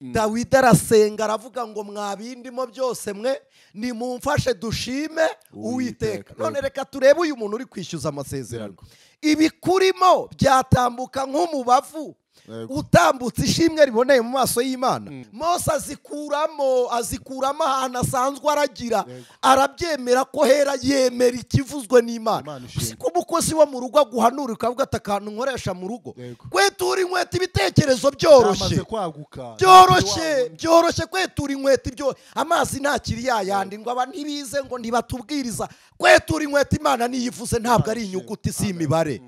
Dawidi arasenga aravuga ngo mwabindimo byose mwe nimumfashe dushime Uwiteka. None reka turebe uyu muntu uri kwishyuza amasezerano. Ibikurimo byatambuka nk'umubavu utambutse ishimwe riboneye mu maso y'Imana. Mose azikuramo ahantu asanzwe aragira, arabyemera ko hera, yemera ikivuzwe n'Imana. Siko umukozi wo mu rugo aguhanura ukavuga ati akantu nkoresha mu rugo kwetura inkweto ibitekerezo byoroshye kwetura inkweto ibyo amazi ntakiri yayandi ngo aba ntibize ngo ntibatubwiriza. Kwetura inkweto Imana niyivuze ntabwo ari inyuguti, si imibare.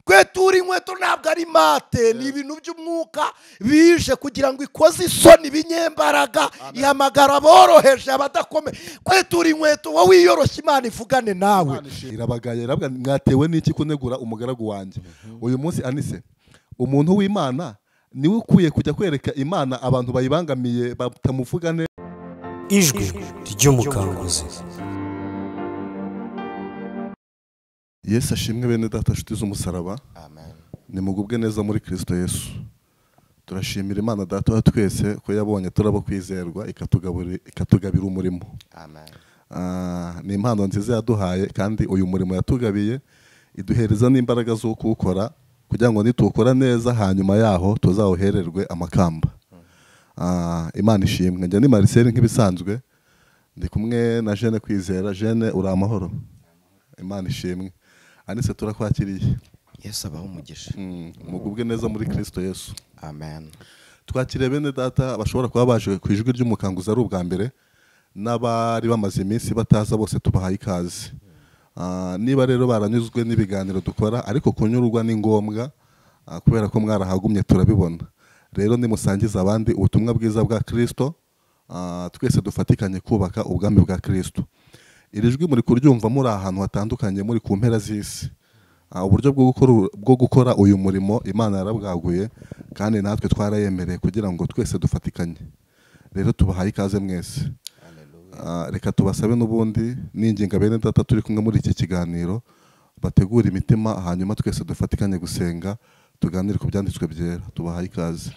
Kwetura inkweto ntabwo ari mate, ni ibintu by'umwuka bije kugira ngo ikoze isoni binyembaraga, ihamagara boroheje abadakomeye. Kwetura inkweto wowe wiyoroshye Imana ivugane nawe. Irabagaye mwatewe n'iki kunegura umugaragu wanjye uyu munsi Anise? Umuntu w'Imana niwe ukwiye kujya kwereka Imana abantu bayibangamiye batamuvuga neza. Ijwi ry'umukanguzi. Yesu ashimwe bene data nshuti z'umusaraba. Amen. Nimugubwe neza muri Kristo Yesu. Turashimira Imana data wa twese ko yabonye turabo kwizerwa ikatugabira umurimo. Amen. Ni impano nziza yaduhaye kandi uyu murimo yatugabiye iduhereza n'imbaraga zo kuwukora kugira ngo nitukora neza hanyuma yaho tuzawuhererwe amakamba. Imana ishimwe. Njye ni Marcel nk'ibisanzwe ndi kumwe na Jeanne Kwizera. Jeanne uri amahoro? Imana ishimwe. Anise turakwakiriye. Yesu abaho umugisha. Mugubwe neza muri Kristo Yesu. Amen. Twakiriye bene data bashobora kuba baje ku ijwi ry'umukanguzi ari ubwa mbere n'abari bamaze iminsi bataza bose tubahaye ikaze. Niba rero baranyuzwe n'ibiganiro dukora ariko kunyurwa ni ngombwa kubera ko mwarahagumye turabibona. Rero nimusangiza abandi ubutumwa bwiza bwa Kristo, twese dufatikanye kubaka ubwami bwa Kristo. Iri jwi muri kuryumva muri ahantu hatandukanye, muri ku mpera z'isi. Uburyo bwo gukora uyu murimo Imana yarabwaguye kandi natwe twarayemereye kugira ngo twese dufatikanye. Rero tubahaye ikaze mwese. Reka tubasabe n'ubundi n'inginga bene data turi kumwe muri iki kiganiro bategura imitima hanyuma twese dufatikanye gusenga tuganire ku byanditswe byera. Tubahaye ikaze.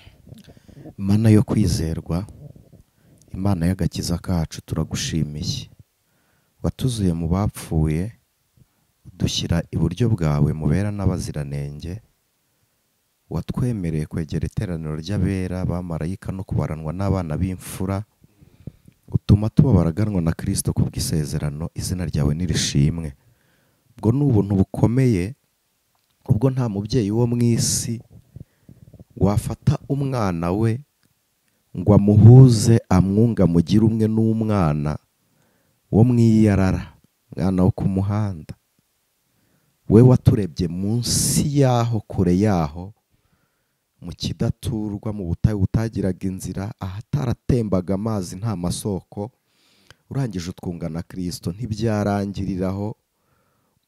Imana yo kwizerwa, Imana y'agakiza kacu, turagushimiye. Watuzuye mu bapfuye dushyira iburyo bwawe mubera n'abaziranenge. Watwemereye kwegera iteraniro ry'abera bamarayika no kubaranwa n'abana b'imfura. Utuma tuba baraganwa na Kristo kubw'isezerano. Izina ryawe nirishimwe. Ubwo ni ubuntu bukomeye, ubwo nta mubyeyi wo mu isi wafata umwana we ngo amuhuze amwunga mugire umwe n'umwana wo mwiyarara, mwana wo ku muhanda. We waturebye munsi yaho, kure yaho, mu kidaturwa, mu butayu butagiraga inzira, ahataratembaga amazi nta masoko. Urangije utwunga na Kristo. Ntibyarangiriraho,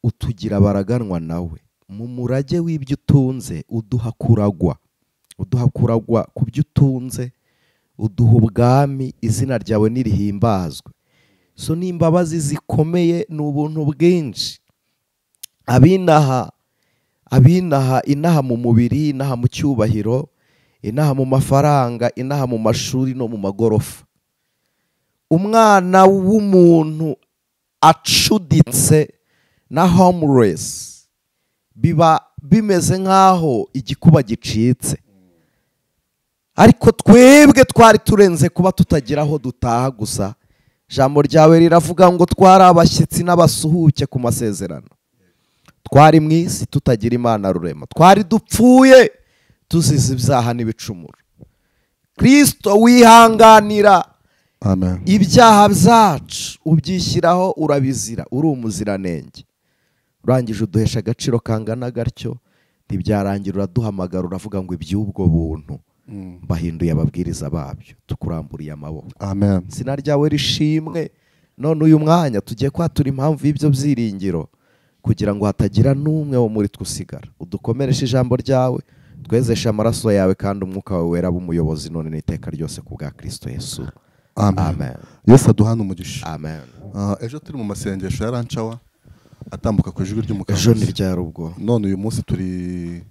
utugira baraganwa nawe. Mu murage w'ibyo utunze uduha kuragwa. Uduha kuragwa ku byo utunze, uduha ubwami. Izina ryawe nirihimbazwe. So ni imbabazi zikomeye, ni ubuntu bwinshi. Abinaha inaha mu mubiri, inaha mu cyubahiro, inaha mu mafaranga, inaha mu mashuri no mu magorofa. Umwana w'umuntu acuditse na homeless biba bimeze nk'aho igikuba gicitse. Ariko twebwe twari turenze kuba tutagira aho dutaha gusa. Ijambo ryawe riravuga ngo twari abashyitsi n'abasuhuke ku masezerano. Twari mu isi tutagira Imana rurema. Twari dupfuye tuzize ibyaha n'ibicumuro. Kristo wihanganira ibyaha byacu, ubyishyiraho, urabizira, uri umuziranenge. Urangije uduhesha agaciro kangana gatyo. Ntibyarangira uraduhamagara uravuga ngo iby'ubwo buntu bahinduye ababwiriza babyo, tukuramburiye amaboko. Amen. Izina ryawe rishimwe. None uyu mwanya tugiye kwatura impamvu y'ibyo byiringiro kugira ngo hatagira n'umwe wo muri twusigara. Udukomereshe ijambo ryawe, twezeshe amaraso yawe kandi umwuka wawe wera bumuyobozi none n'iteka ryose ku bwa Kristo Yesu. Amen. Yesu aduhana umugisha. Amen. Ejo turi mu masengesho yarancawa atambuka ku ijwi ry'umukanguzi. Ejo ni ryari ubwo? None uyu munsi turi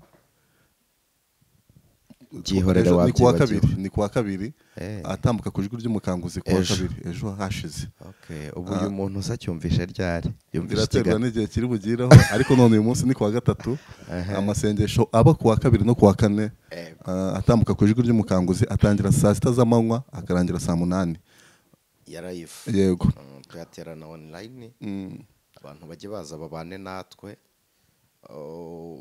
Byihorere ni kuwa kabiri wabyibagiwe. ni kuwa kabiri atambuka ku ijwi ry'umukanguzi kuwa kabiri ejo hashize. Okay, ubu uyu muntu usacyumvishe ryari biraterwa n'igihe kiri bugireho ariko none uyu munsi ni kuwa gatatu. Amasengesho aba kuwa kabiri no kuwa kane atambuka ku ijwi ry'umukanguzi atangira saa 6 z'amanywa akarangira saa 8 yarayifu. Yego. Tuyaterana online abantu bajye baza babane natwe.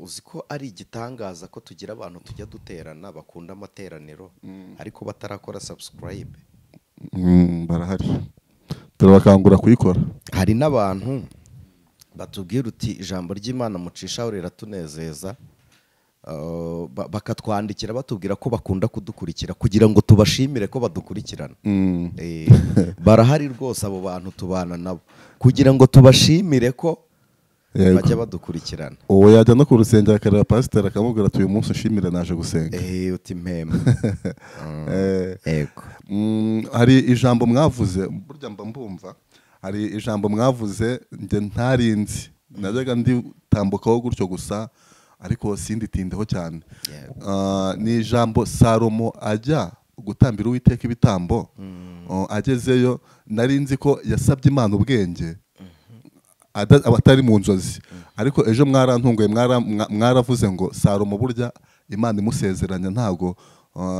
Uzi ko ari igitangaza ko tugira abantu tujya duterana bakunda amateraniro ariko batarakora subscribe. Barahari turabakangura kuyikora. Hari n'abantu batubwira uti ijambo ry'Imana mucishaho riratunezeza, bakatwandikira batubwira ko bakunda kudukurikira kugira ngo tubashimire ko badukurikirana. Barahari rwose abo bantu tubana nabo kugira ngo tubashimire ko bajya badukurikirana. Uwo yajya no ku rusengero akareba pasiteri akamubwira ati uyu munsi ushimire naje gusenga. Uti mpema. Yego. Hari ijambo mwavuze burya mba mbumva, hari ijambo mwavuze nge ntarinzi najyaga nditambukaho gutyo gusa ariko sinditindeho cyane. Ni ijambo Salomo ajya gutambira Uwiteka ibitambo. Agezeyo narinzi ko yasabye Imana ubwenge abatari mu nzozi, ariko ejo mwarantunguye mwaravuze ngo Salomo burya Imana imusezeranya ntabwo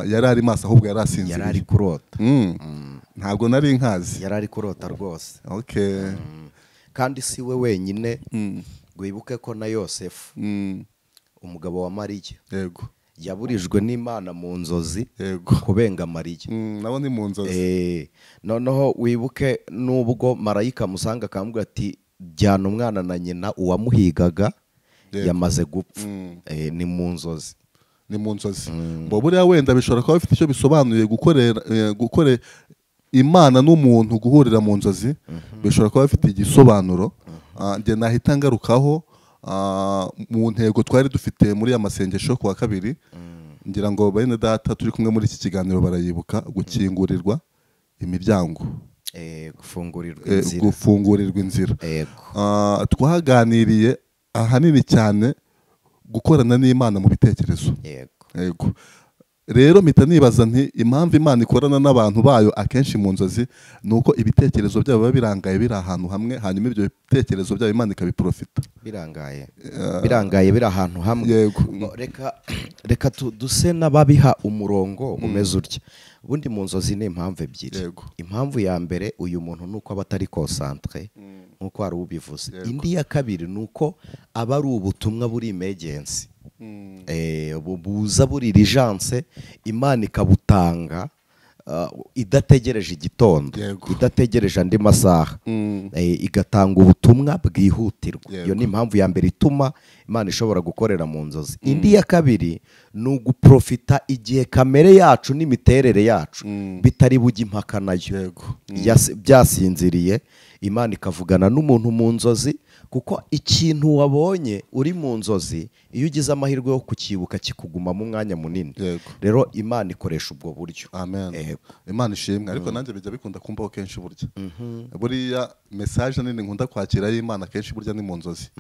yari ari maso ahubwo yari asinziriye. Yari ari kurota. Ntabwo nari nkazi. Yari ari kurota rwose. Okay. Kandi si we wenyine. Wibuke ko na Yosefu umugabo wa Mariya yaburijwe n'Imana mu nzozi kubenga Mariya. Nabo ni mu nzozi. Noneho wibuke nubwo marayika musanga akambwira ati jyana umwana na nyina uwamuhigaga yamaze gupfa. Ni mu nzozi. Ni mu nzozi. Bo buriya wenda bishobora kuba bifite icyo bisobanuye gukore Imana n'umuntu guhurira mu nzozi. Bishobora kuba bifite igisobanuro. Nge nahita ngarukaho mu ntego twari dufite muri ya masengesho kuwa kabiri. Ngira ngo bene data turi kumwe muri iki kiganiro barayibuka gukingurirwa imiryango. Gufungurirwa inzira. Twaganiriye ahanini cyane gukorana n'Imana mu bitekerezo. Yego. Rero mpita nibaza nti impamvu Imana ikorana n'abantu bayo akenshi mu nzozi nuko ibitekerezo byabo biba birangaye biri ahantu hamwe, hanyuma ibyo bitekerezo byabo Imana ikabiprofita. Birangaye biri ahantu hamwe. Yego. Reka duse n'ababiha umurongo umeze utya. Ubundi mu nzozi ni impamvu ebyiri. Impamvu ya mbere uyu muntu nuko aba atari concentré nkuko hari ubivuze. Indi ya kabiri nuko aba ari ubutumwa buri emergency. Buza buri urgence Imana ikabutanga idategereje igitondo, idategereje andi masaha. Igatanga ubutumwa bwihutirwa. Iyo ni impamvu ya mbere ituma Imana ishobora gukorera mu nzozi. Indi ya kabiri ni uguprofita igihe kamere yacu n'imiterere yacu bitari bujye impaka nayo. Byasinziriye Imana ikavugana n'umuntu mu nzozi, kuko ikintu wabonye uri mu nzozi iyo ugize amahirwe yo kukibuka kikuguma mu mwanya munini. Rero Imana ikoresha ubwo buryo. Amen. Imana ishimwe. Ariko nanjye bijya bikunda kumbaho kenshi burya. Buriya message nini nkunda kwakira y'Imana kenshi burya ni mu nzozi.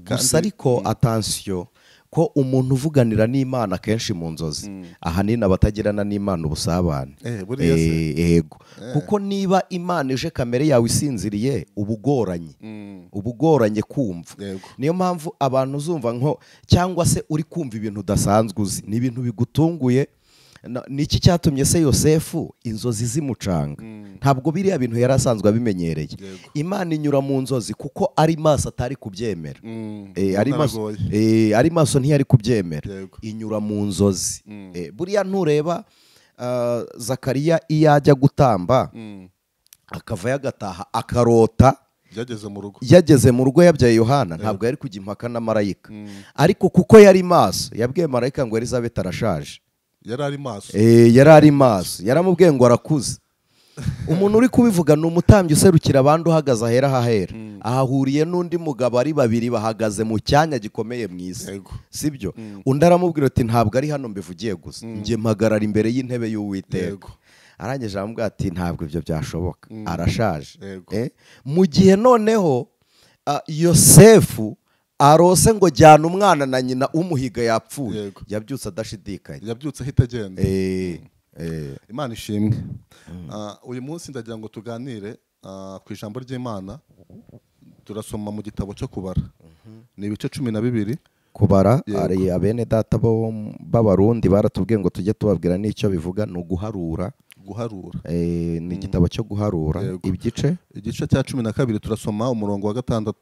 Gusa ariko attention ko umuntu uvuganira n'Imana kenshi mu nzozi ahanini abatagirana n'Imana ubusabane. Yego. Kuko niba Imana ije kamere yawe isinziriye ubugoranye kumva. Niyo mpamvu abantu uzumva nko cyangwa se uri kumva ibintu udasanzwe uzi ni ibintu bigutunguye. Niki cyatumye se Yosefu inzozi zimucanga? Ntabwo biriya bintu yari asanzwe abimenyereye. Imana inyura mu nzozi kuko ari maso atari kubyemera. Ari maso ntiyari kubyemera. Inyura mu nzozi. Buriya ntureba Zakariya iyo ajya gutamba akava yagataha akarota yageze mu rugo yabyaye Yohana, ntabwo yari kujya impaka na marayika. Ariko kuko yari maso yabwiye marayika ngo Elizabeth arashaje. Yari ari maso. Yaramubwiye ngo arakuze. Umuntu uri kubivuga ni umutambyi userukira abandi uhagaze ahera hahera. Ahahuriye n'undi mugabo ari babiri bahagaze mu cyanya gikomeye mu isi. Sibyo? Undi aramubwira ati ntabwo ari hano mbivugiye gusa. Nge mpagarara imbere y'intebe y'Uwiteka. Arangije aramubwira ati ntabwo ibyo byashoboka. Arashaje. Mu gihe noneho Yosefu arose ngo jyana umwana na nyina umuhiga yapfuye, Yego. yabyutse adashidikanya. yabyutse ahita agenda. Imana ishimwe. Uyu munsi ndagira ngo tuganire ku ijambo ry'Imana. Turasoma mu gitabo cyo kubara, ni ibice 12. kubara ari abene data b'abarundi baratubwiye ngo tujye tubabwira n'icyo bivuga, ni uguharura. Ni igitabo cyo guharura. Igice cya 12 turasoma umurongo wa 6.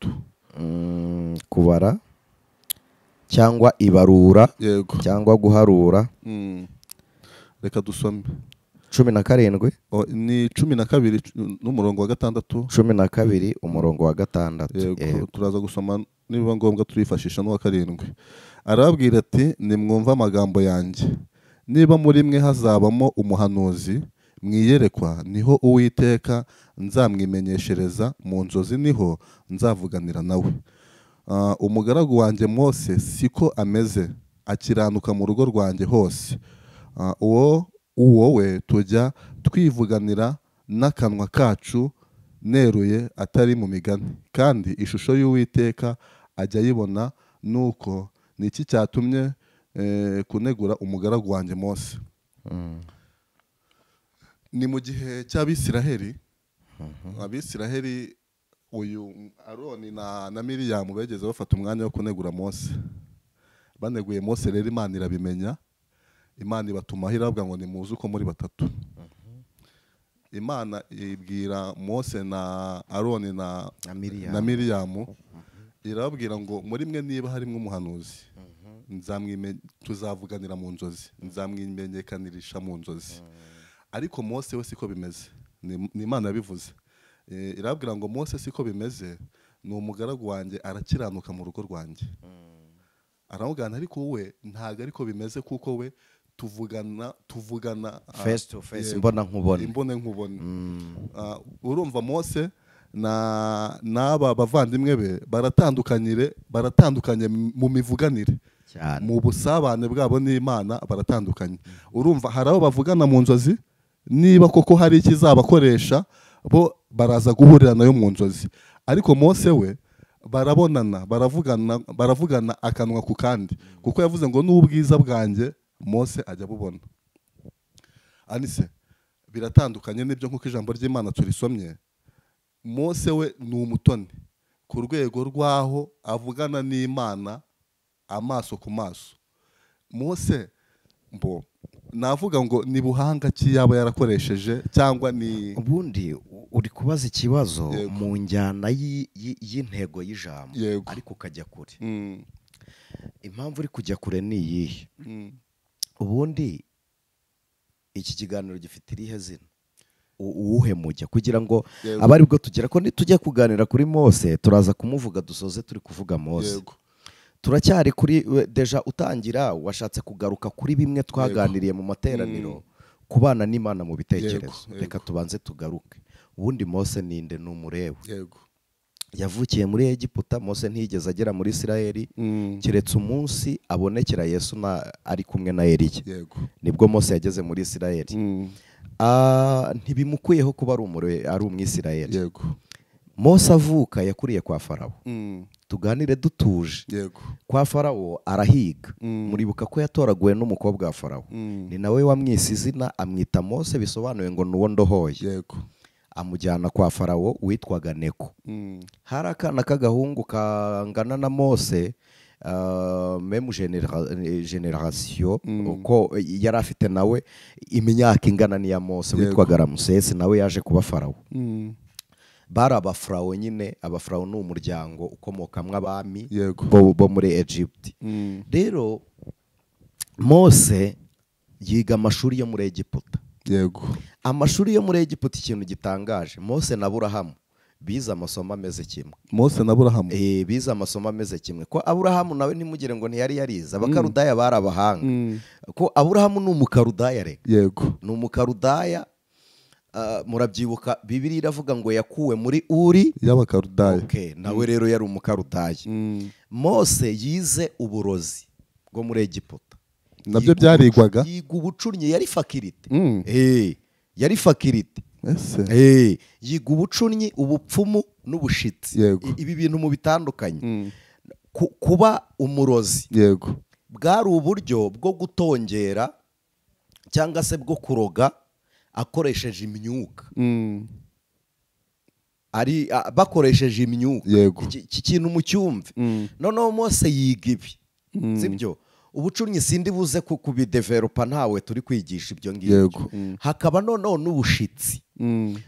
Kubara cyangwa ibarura cyangwa guharura. Reka dusome 17. Ni 12 n'umurongo wa 6. 12 umurongo wa 6. Turaza gusoma niba ngombwa turifashisha n'uwa 7. Arababwira ati nimwumva amagambo yanjye, niba muri mwe hazabamo umuhanuzi mwiyerekwa, niho Uwiteka nzamwimenyeshereza, mu nzozi niho nzavuganira nawe. Umugaragu wanjye Mose siko ameze, akiranuka mu rugo rwanjye hose. Uwo we tujya twivuganira n'akanwa kacu neruye, atari mu migani, kandi ishusho y'Uwiteka ajya ayibona. Nuko ni iki cyatumye kunegura umugaragu wanjye Mose? Ni mu gihe cy'Abisiraheli. Abisiraheli, uyu Aroni na Miriyamu begeze bafata umwanya wo kunegura Mose. Baneguye Mose rero Imana irabimenya. Imana ibatumaho iravuga ngo nimuze uko muri batatu. Imana ibwira Mose na Aroni na Miriyamu, irababwira ngo muri mwe niba harimo umuhanuzi, tuzavuganira mu nzozi, nzamwimenyekanirisha mu nzozi. Ariko Mose we siko bimeze, ni Imana yabivuze. Irababwira ngo Mose siko bimeze, ni umugaragu wanjye, arakiranuka mu rugo rwanjye. Aramubwira ariko wowe ntago ariko bimeze, kuko we tuvugana face to face, imbona nkubone. Urumva Mose n'aba bavandimwe be baratandukanye mu mivuganire, mu busabane bwabo n'Imana baratandukanye. Urumva hari abo bavugana mu nzozi, niba koko hari ikizabakoresha bo baraza guhurira nayo mu nzozi. Ariko Mose we baravugana akanwa ku kandi, kuko yavuze ngo n'ubwiza bwanjye Mose ajya bubona. Anise biratandukanye n'ibyo nk'uko ijambo ry'Imana turisomye. Mose we ni umutoni ku rwego rwaho avugana n'Imana amaso ku maso. Mose navuga ngo ni buhanga ki yaba yarakoresheje, cyangwa ni ubundi uri kubaza ikibazo mu njyana y'intego y'ijambo, ariko ukajya kure. Impamvu uri kujya kure ni iyihe? Ubundi iki kiganiro gifite irihe zina? Uwuhe mujya, kugira ngo abari bwo tugera ko nitujya kuganira kuri Mose turaza kumuvuga dusoze turi kuvuga Mose. Turacyari kuri deja utangira washatse kugaruka kuri bimwe twaganiriye mu materaniro, kubana n'Imana mu bitekerezo. Reka tubanze tugaruke. Ubundi Mose ninde? Ni umurewe. Yavukiye muri Egiputa. Mose ntiyigeze agera muri Isirayeli keretse umunsi abonekera Yesu ari kumwe na Eliya, nibwo Mose yageze muri Isirayeli. Ntibimukwiyeho kuba ari umwisirayeli. Mose avuka yakuriye kwa Farawo. Tuganire dutuje. Kwa Farawo arahiga. Muribuka ko yatoraguwe n'umukobwa wa Farawo, ni nawe wamwise izina amwita Mose, bisobanuye ngo nuwo ndohoye. Amujyana kwa Farawo witwaga Neko. Hari akana k'agahungu kangana na Mose, meme generation, uko yari afite nawe imyaka ingana n'iya Mose, witwaga Ramusesi, nawe yaje kuba Farawo. Bari abafarawo nyine. Abafarawo ni umuryango ukomokamwo abami bo muri Egypt. Rero Mose yiga amashuri yo muri Egiputa. Amashuri yo muri Egiputa, ikintu gitangaje, Mose na Aburahamu bize amasomo ameze kimwe. Mose na Aburahamu bize amasomo ameze kimwe. Ko Aburahamu nawe ntimugire ngo ntiyari yarize. Abakarudaya bari abahanga. Ko Aburahamu ni umukarudaya rero. Ni umukarudaya. Murabyibuka Bibiliya iravuga ngo yakuwe muri Uri y'Abakarudaya. Nawe rero yari umukarudaya. Mose yize uburozi bwo muri Egiputa. Nabyo byarigwaga. Yiga ubucunnyi, yari fakirite. Yari fakirite. Yiga ubucunnyi, ubupfumu n'ubushitsi. Ibi bintu mu bitandukanye. kuba umurozi yego bwari uburyo bwo gutongera cyangwa se bwo kuroga akoresheje imyuka bakoresheje imyuka. Iki kintu mu cyumve. Noneho Mose yiga ibi, sibyo? Ubucunyi sindi buze kubidevelopa, ntawe turi kwigisha ibyo ngibyo. Hakaba noneho n'ubushitsi.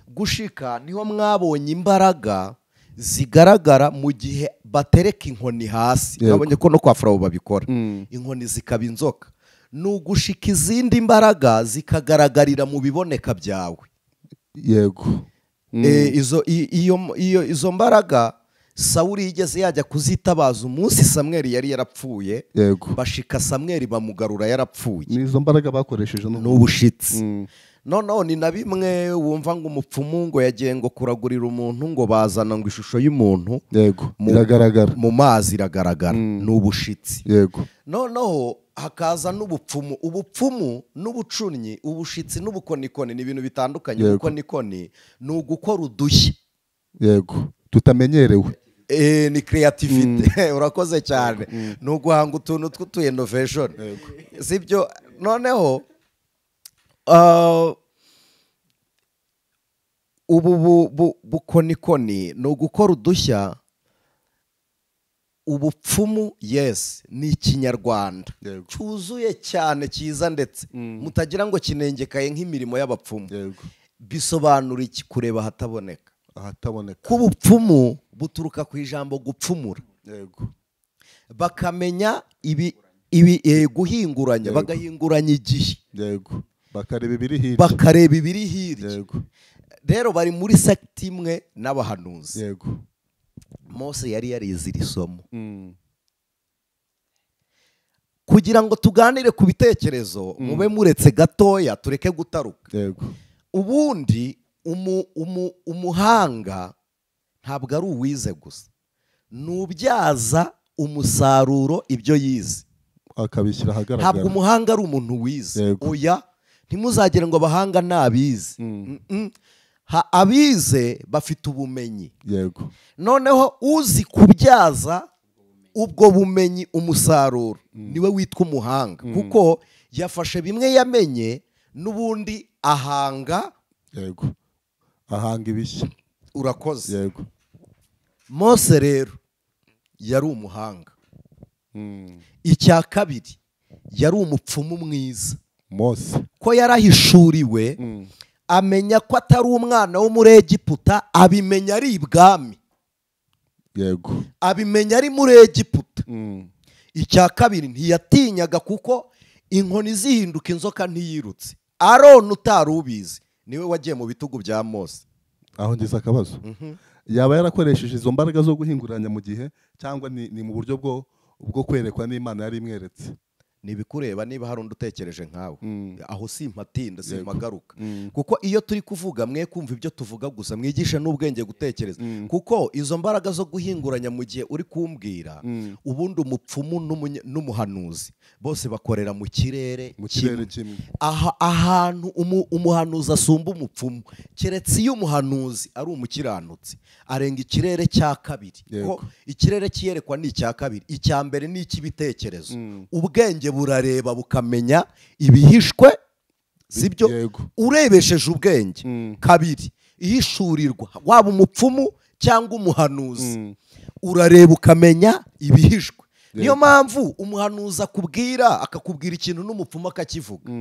Gushika niho mwabonye imbaraga zigaragara mu gihe batereka inkoni hasi. Nabonye ko no kwa Farawo babikora. Inkoni zikaba inzoka. Nugushika izindi mbaraga zikagaragarira mu biboneka byawe. Yego. Izo mbaraga Sawuli yigeze yajya kuzitabaza umunsi Samweli yari yarapfuye. Bashika Samweli bamugarura yarapfuye. Nizo mbaraga bakoresheje n'ubushitsi. Noneho ni na bimwe wumva ngo umupfumu ngo yagiye ngo kuragurira umuntu ngo bazana ngo ishusho y'umuntu. Iragaragara mu mazi, iragaragara. N'ubushitsi. Noneho hakaza n'ubupfumu. Ubupfumu n'ubucunyi, ubushitsi n'ubukonikoni ni ibintu bitandukanye. Ubukonikoni ni ugukora udushya tutamenyerewe. Ni creativity. Urakoze cyane. Ni uguhanga utuntu tw'utu innovation, sibyo? Noneho ubu bukonikoni ni ugukora udushya. Ubupfumu ni ikinyarwanda cyuzuye cyane cyiza, ndetse mutagira ngo kinengekaye nk'imirimo y'abapfumu. Bisobanura iki? Kureba ahataboneka. K'ubupfumu buturuka ku ijambo gupfumura. Bakamenya guhinguranya, bagahinguranya igihe, bakareba ibiri hirya. Rero bari muri sekiti imwe n'abahanuzi. Mose yari yarize iri somo. Kugira ngo tuganire ku bitekerezo, mube muretse gatoya tureke gutaruka. Ubundi umuhanga ntabwo ari uwize gusa, nubyaza umusaruro ibyo yize akabishyira ahagaragara. Ntabwo umuhanga ari umuntu wize. Oya, ntimuzagire ngo abahanga nabize. Abize bafite ubumenyi. Noneho uzi kubyaza ubwo bumenyi umusaruro niwe witwa umuhanga, kuko yafashe bimwe yamenye n'ubundi ahanga ibishya. Urakoze. Mose rero yari umuhanga. Icya kabiri, yari umupfumu mwiza. Mose ko yarahishuriwe, amenya ko atari umwana wo muri Egiputa, abimenya ari ibwami. Abimenya ari muri Egiputa. Icya kabiri, ntiyatinyaga kuko inkoni zihinduka inzoka ntiyirutse. Aroni utari ubizi niwe wagiye mu bitugu bya Mose. Aho ngize akabazo. Yaba yarakoresheje izo mbaraga zo guhinguranya mu gihe, cyangwa ni mu buryo bwo kwerekwa n'Imana yari imweretse? Nibikureba niba hari undi utekereje nkawe. Aho simpatinda simpagaruka. Kuko iyo turi kuvuga mwe kumva ibyo tuvuga gusa, mwigisha n'ubwenge gutekereza. Kuko izo mbaraga zo guhinguranya mu gihe uri kumbwira, ubundi umupfumu n'umuhanuzi bose bakorera mu kirere kimwe. Ahantu umuhanuzi asumba umupfumu, keretse iyo umuhanuzi ari umukiranutsi, arenga ikirere cya kabiri. Ko ikirere kiyerekwa ni icya kabiri. Icya mbere ni icy'ibitekerezo. Ubwenge burareba bukamenya ibihishwe, sibyo? Urebesheje ubwenge. Kabiri, ihishurirwa, waba umupfumu cyangwa umuhanuzi, urareba ukamenya ibihishwe. Niyo mpamvu umuhanuzi akakubwira ikintu n'umupfumu akakivuga.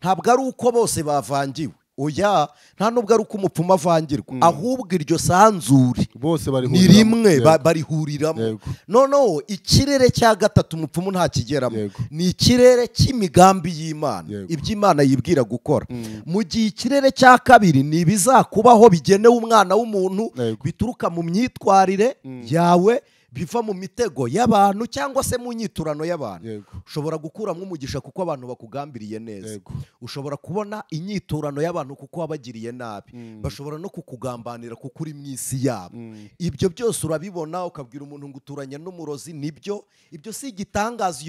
Ntabwo ari uko bose bavangiwe. Oya, nta nubwo ari uko umupfumu avangirwa, ahubwo iryo sanzuri ni rimwe, barihuriramo. Noneho ikirere cya gatatu umupfumu ntakigeramo, ni ikirere cy'imigambi y'Imana, iby'Imana yibwira gukora. Mu gihe ikirere cya kabiri ni ibizakubaho bigenewe umwana w'umuntu, bituruka mu myitwarire yawe, biva mu mitego y'abantu cyangwa se mu nyiturano y'abantu. Ushobora gukuramo umugisha kuko abantu bakugambiriye neza. Ushobora kubona inyiturano y'abantu kuko wabagiriye nabi. Bashobora no kukugambanira kuko uri mu isi yabo. Ibyo byose urabibona, ukabwira umuntu ngo uturanye n'umurozi. Nibyo, ibyo si igitangaza.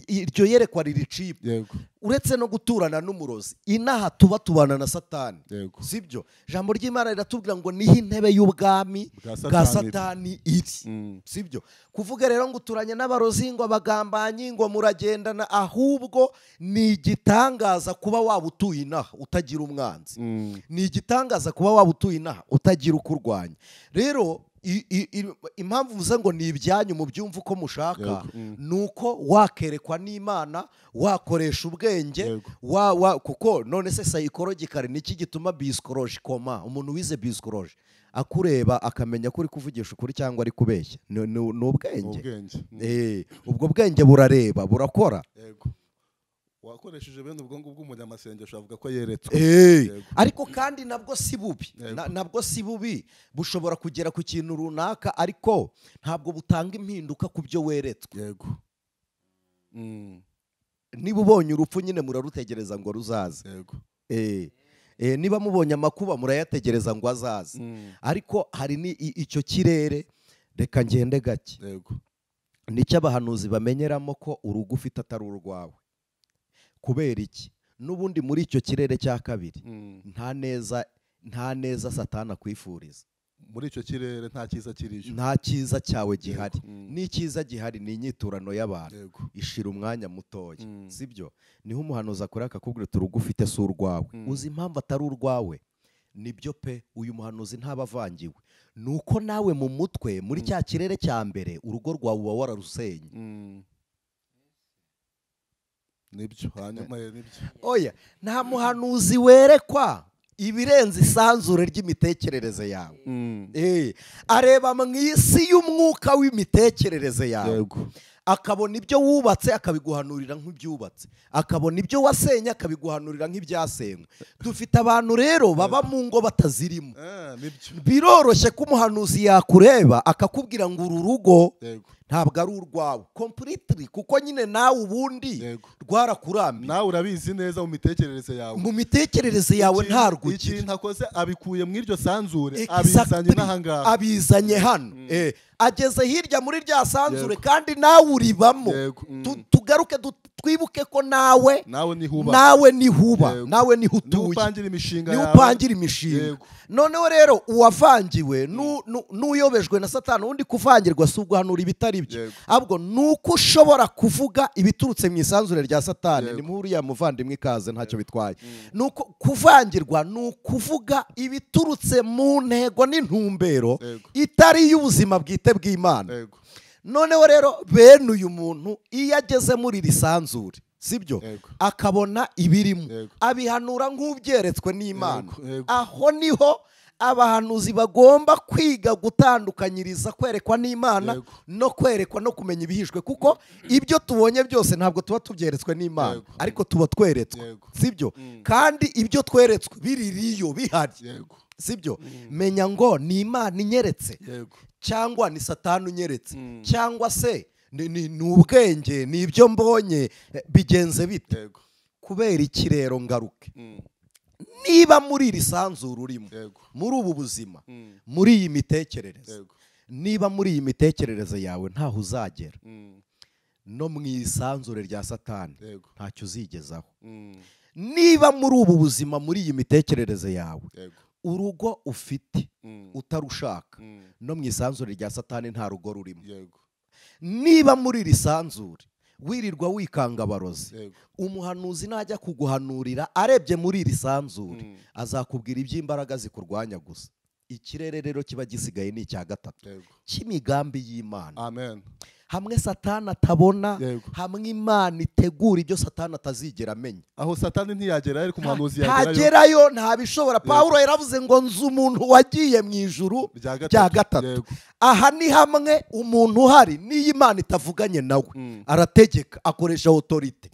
Iryo yerekwa riricibwa. Uretse no guturana n'umurozi, inaha tuba tubana na Satani, sibyo? Ijambo ry'Imana riratubwira ngo niho intebe y'ubwami bwa Satani iri. sibyo kuvuga rero ngo uturanye n'abarozi ngo abagambanyi ngo muragendana, ahubwo ni igitangaza kuba waba utuye inaha utagira umwanzi, ni igitangaza kuba waba utuye inaha utagira ukurwanya. Rero impamvu mvuze ngo ni ibyanyu mu byumva uko mushaka, ni uko wakerekwa n'Imana, wakoresha ubwenge, kuko none se psychologically niki gituma psychology koma, umuntu wize psychology akureba akamenya ko uri kuvugisha ukuri cyangwa ari kubeshya, ni ubwenge. Ubwo bwenge burareba burakora. Wakoresheje bene ubwo ngubwo umunyamasengesho avuga ko yeretswe. Ariko kandi nabwo si bubi, nabwo si bubi, bushobora kugera ku kintu runaka ariko ntabwo butanga impinduka ku byo weretswe. Niba ubonye urupfu nyine murarutegereza ngo ruzaze. Niba mubonye amakuba murayategereza ngo azaze. Ariko hari ni icyo kirere, reka ngende gake, nicyo abahanuzi bamenyeramo ko urugo ufite atari urwawe. Kubera iki? N'ubundi muri icyo kirere cya kabiri nta neza Satani akwifuriza. Muri icyo kirere nta cyiza kiriyo, nta cyiza cyawe gihari. N'icyiza gihari ni inyiturano y'abantu ishira umwanya mutoya, sibyo? Niho umuhanuzi akora akakubwira uti urugo ufite si urwawe. Uzi impamvu atari urwawe? Nibyo pe, uyu muhanuzi ntabavangiwe. Nuko nawe mu mutwe muri cya kirere cya mbere urugo rwawe uba wararusenye. Nibyo hanyuma nibyo. Oya, nta muhanuzi werekwa ibirenze isanzure ry'imitekerereze yawe. Areba mu isi y'umwuka w'imitekerereze yawe, akabona ibyo wubatse akabiguhanurira nk'ibyubatse, akabona ibyo wasenye akabiguhanurira nk'ibyasenywe. Dufite abantu rero baba mu ngo batazirimo. Biroroshye ko umuhanuzi yakureba akakubwira ngo uru rugo ntabwo ari urwawe completely, kuko nyine nawe ubundi rwarakurambiye. Nawe urabizi neza mu mitekerereze yawe, mu mitekerereze yawe nta rwugira. Ikintu akoze abikuye mu iryo sanzure abizanye n'ahangaha, abizanye hano. Ageze hirya muri rya sanzure kandi nawe uribamo. Tugaruke twibuke ko nawe nihuba, nawe niho utuye, niho upangira imishinga. Noneho rero uwavangiwe n'uyobejwe na Satani, undi kuvangirwa si uguhanura ibitari byo, ahubwo nuko ushobora kuvuga ibiturutse mu isanzure rya Satani. Ni muri uriya muvandimwe ikaze ntacyo bitwaye. Nuko kuvangirwa ni ukuvuga ibiturutse mu ntego n'intumbero itari y'ubuzima bwite bw'Imana. Noneho rero bene uyu muntu iyo ageze muri iri sanzure, sibyo, akabona ibirimo, abihanura nk'ubyeretswe n'Imana. Aho niho abahanuzi bagomba kwiga gutandukanyiriza kwerekwa n'Imana no kwerekwa no kumenya ibihishwe, kuko ibyo tubonye byose ntabwo tuba tubyeretswe n'Imana, ariko tuba tweretswe, sibyo? Kandi ibyo tweretswe biririyo bihari, sibyo? Menya ngo ni Imana inyeretse cyangwa ni Satani unyeretse, cyangwa se ni ubwenge, ni ibyo mbonye bigenze bite. Kubera iki rero ngaruke? Niba muri iri sanzure urimo, muri ubu buzima, muri iyi mitekerereze, niba muri iyi mitekerereze yawe ntaho uzagera, no mu isanzure rya Satani ntacyo uzigezaho. Niba muri ubu buzima, muri iyi mitekerereze yawe, urugo ufite utarushaka, no mu isanzure rya Satani nta rugo rurimo. Niba muri iri sanzure wirirwa wikanga abarozi, umuhanuzi najya kuguhanurira arebye muri iri sanzure azakubwira iby'imbaraga zikurwanya gusa. Ikirere rero kiba gisigaye ni icya gatatu cy'imigambi y'Imana. Amen. Hamwe Satani atabona, hamwe Imana itegura ibyo Satani atazigera amenya. Aho Satani ntiyagera, ariko umuhanuzi yagerayo. Ntagerayo, ntabishobora. Pawulo yaravuze ngo nzi umuntu wagiye mu ijuru rya gatatu. Aha ni hamwe umuntu uhari n'iyo Imana itavuganye nawe, arategeka, akoresha autorite.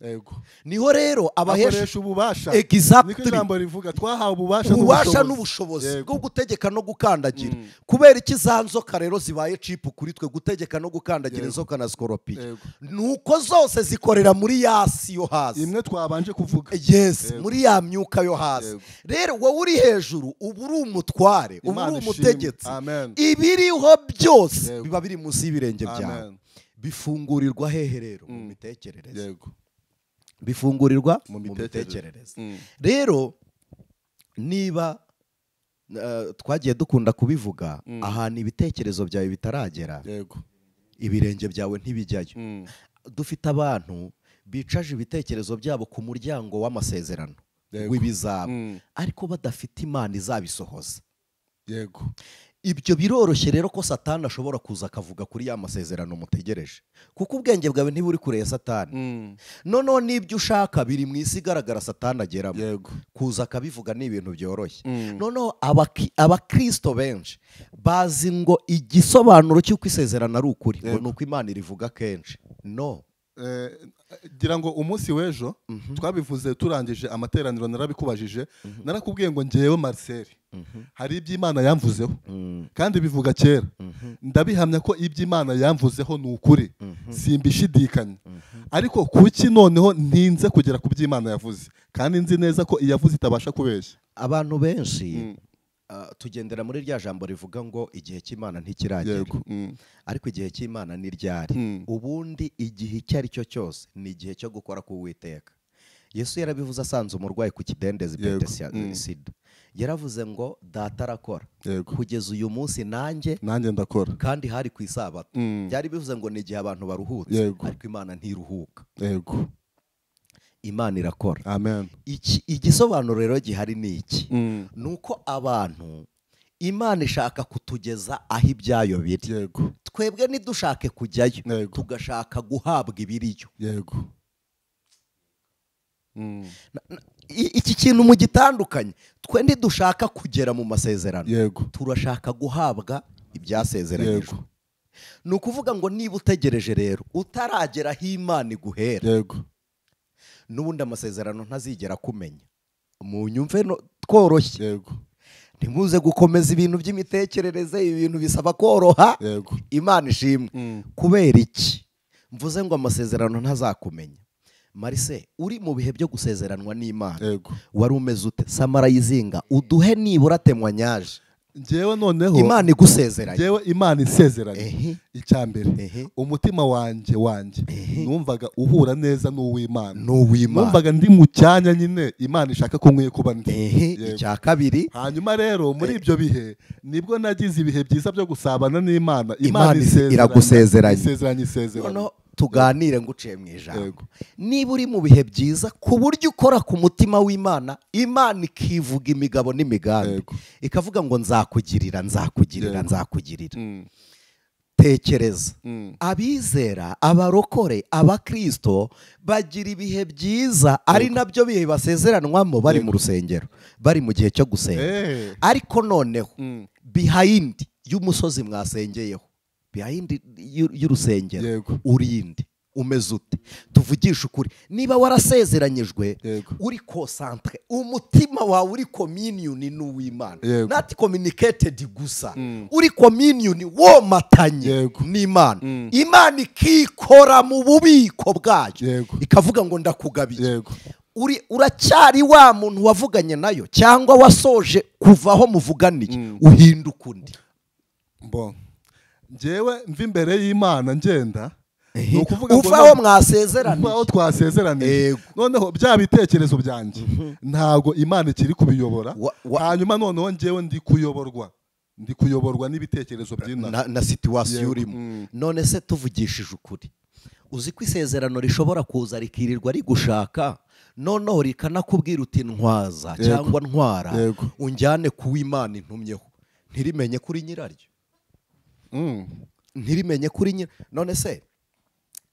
Niho rero akoresha ububasha. Exactly. Niko ijambo rivuga, twahawe ububasha n'ubushobozi bwo gutegeka no gukandagira. Kubera iki za nzoka rero zibaye chip kuri twe, gutegeka no gukandagira inzoka na skoropiyo? Nuko zose zikorera muri yasi yo hasi, imwe twabanje kuvuga. Yes, muri ya myuka yo hasi. Rero wowe uri hejuru, ubu uri umutware, ubu uri umutegetsi. Ibiriho byose biba biri munsi y'ibirenge byawe. Bifungurirwa hehe rero? Mu mitekerereze. Bifungurirwa mu mitekerereze. Rero niba twagiye dukunda kubivuga, ahantu ibitekerezo byawe bitaragera, ibirenge byawe ntibijyayo. Dufite abantu bicaje ibitekerezo byabo ku muryango w'amasezerano w'ibizaba, ariko badafite Imana izabisohoza. Yego. Ibyo biroroshye rero ko Satani ashobora kuza akavuga kuri ya masezerano mutegereje, kuko ubwenge bwawe ntiburi kure ya Satani. Noneho n'ibyo ushaka biri mu isi igaragara Satani ageramo. Yego. Kuza akabivuga ni ibintu byoroshye. Noneho abakristo benshi bazi ngo igisobanuro cy'uko isezerano ari ukuri ngo ni uko Imana irivuga kenshi. No. Gira ngo umunsi w'ejo twabivuze turangije amateraniro, narabikubajije, narakubwiye ngo ngewe Marcel hari iby'Imana yamvuzeho kandi bivuga kera, ndabihamya ko iby'Imana yamvuzeho ni ukuri, simbishidikanya. Ariko kuki noneho ntinze kugera ku by'Imana yavuze kandi nzi neza ko iyavuze itabasha kubeshya? Abantu benshi tugendera muri rya jambo rivuga ngo igihe cy'Imana ntikiragera. Ariko igihe cy'Imana ni ryari. Ubundi igihe icyo ari cyo cyose ni igihe cyo gukora k'Uwiteka. Yesu yarabivuze asanze umurwayi ku kidendezi Betesida, yaravuze ngo data arakora kugeza uyu munsi, nanjye ndakora. kandi hari ku isabato. Byari bivuze ngo ni igihe abantu baruhutse, ariko Imana ntiruhuka. Imana irakora. Amen. Igisobanuro rero gihari ni iki? Nuko abantu Imana ishaka kutugeza aho ibyayo biri. Twebwe ntidushake kujyayo, tugashaka guhabwa ibiriyo. Iki kintu mu gitandukanye, twe ntidushaka kugera mu masezerano, turashaka guhabwa ibyasezeranyijwe. Ni ukuvuga ngo niba utegereje rero utaragera aho Imana iguhera, n'ubundi amasezerano ntazigera kumenya. Mu nyumve tworoshye, ntimuze gukomeza ibintu by'imitekerereze, ibintu bisaba koroha. Imana ishimwe. Kubera iki mvuze ngo amasezerano ntazakumenya? Marise, uri mu bihe byo gusezeranwa n'Imana, wari umeze ute? Samara yizinga uduhe nibura temwanyaje. Njyewe noneho Imana igusezeranye. Njyewe Imana isezeranye. Icyambere, umutima wanjye numvaga uhura neza n'uw'Imana. Numvaga ndi mu cyanya nyine Imana ishaka ko nkwiye kuba ndi. Icya kabiri, hanyuma rero muri ibyo bihe nibwo nagize ibihe byiza byo gusabana n'Imana. Imana iragusezeranye. Noneho tuganire nguciye mu ijambo. Niba uri mu bihe byiza ku buryo ukora ku mutima w'Imana, Imana ikivuga imigabo n'imigambi, ikavuga ngo nzakugirira. Tekereza, abizera, abarokore, abakristo bagira ibihe byiza, ari nabyo bihe basezeranwamo bari mu rusengero, bari mu gihe cyo gusenga. Ariko noneho behind y'umusozi mwasengeyeho, behind y'urusengero, urinde umeze ute? Tuvugisha ukuri, niba warasezeranyijwe, uri concentre, umutima wawe uri communion n'uw'Imana, not communicated gusa, uri communion womatanye n'Imana. Imana ikikora mu bubiko bwayo, ikavuga ngo ndakugabiye. Uracyari wa muntu wavuganye nayo, cyangwa wasoje kuvaho muvuganiye uhinduka undi? Njyewe mva imbere y'Imana ngenda, uvaho mwasezeraniye, uvaho twasezeraniye. Noneho bya bitekerezo byanjye ntago Imana ikiri kubiyobora. Hanyuma noneho njyewe ndi kuyoborwa n'ibitekerezo by'Imana na situation urimo. None se tuvugishije ukuri, uzi ko isezerano rishobora kuza rikirirwa rigushaka, noneho rikanakubwira uti ntwaza cyangwa ntwara unjyane ku w'Imana intumyeho, ntirimenye kuri nyiraryo. Ntirimenye kuri nyira. None se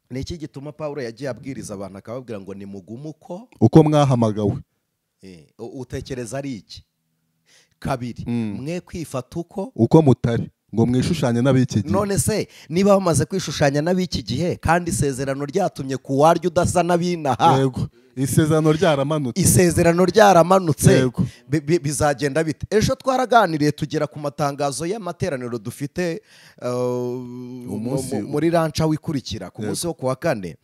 ni iki gituma Pawulo yagiye abwiriza abantu akababwira ngo nimugume uko mwahamagawe? Utekereza ari iki? Kabiri, mwe kwifata uko mutari, ngo mwishushanye n'ab'iki gihe. None se niba bamaze kwishushanya n'ab'iki gihe, kandi isezerano ryatumye ku waryo udasa n'abinaha, isezerano ryaramanutse, bizagenda bite? Ejo twaraganiriye tugera ku matangazo y'amateraniro dufite muri rancha wikurikira ku munsi wo kuwa kane.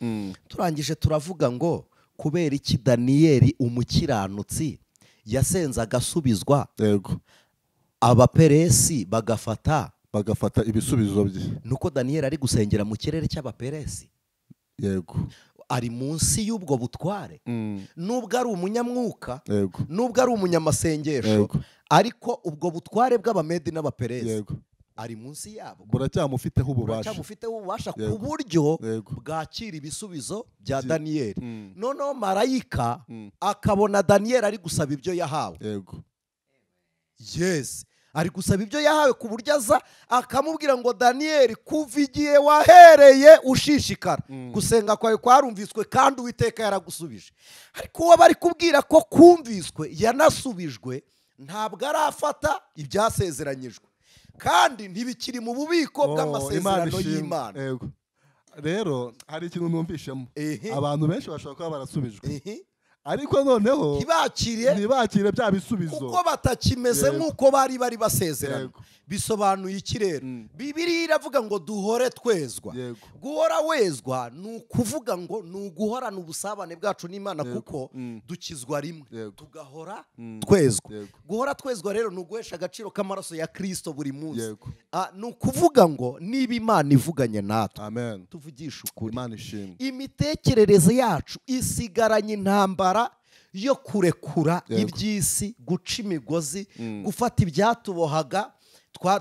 Turangije turavuga ngo kubera iki Daniyeli umukiranutsi yasenze agasubizwa, abaperesi bagafata ibisubizo bye? Nuko Daniyeli ari gusengera mu kirere cy'abaperesi. Ari munsi y'ubwo butware. Nubwo ari umunyamwuka, nubwo ari umunyamasengesho, ariko ubwo butware bw'abamedi n'abaperesi ari munsi yabo, buracyamufiteho ububasha ku buryo bwakira ibisubizo bya Daniyeli. Noneho marayika akabona Daniyeli ari gusaba ibyo yahawe. Yes, ari gusaba ibyo yahawe ku buryo aza akamubwira ngo Daniyeli, kuva igihe wahereye ushishikara gusenga kwawe kwarumviswe kandi Uwiteka yaragusubije. Ariko uwo bari kubwira ko kumviswe yanasubijwe ntabwo arafata ibyasezeranyijwe, kandi ntibikiri mu bubiko bw'amasezerano y'Imana. Rero hari ikintu numvishemo, abantu benshi bashobora kuba barasubijwe, ariko noneho ntibakire bya bisubizo kuko batakimeze nk'uko bari basezerana. Bisobanuye iki rero? Bibiliya iravuga ngo duhore twezwa. Guhora wezwa ni ukuvuga ngo ni uguhorana ubusabane bwacu n'Imana, kuko dukizwa rimwe tugahora twezwa. Guhora twezwa rero ni uguhesha agaciro k'amaraso ya Kristo buri munsi. Ni ukuvuga ngo niba Imana ivuganye natwe, tuvugisha ukuri, imitekerereze yacu isigaranye intambara yo kurekura iby'isi, guca imigozi, gufata ibyatubohaga.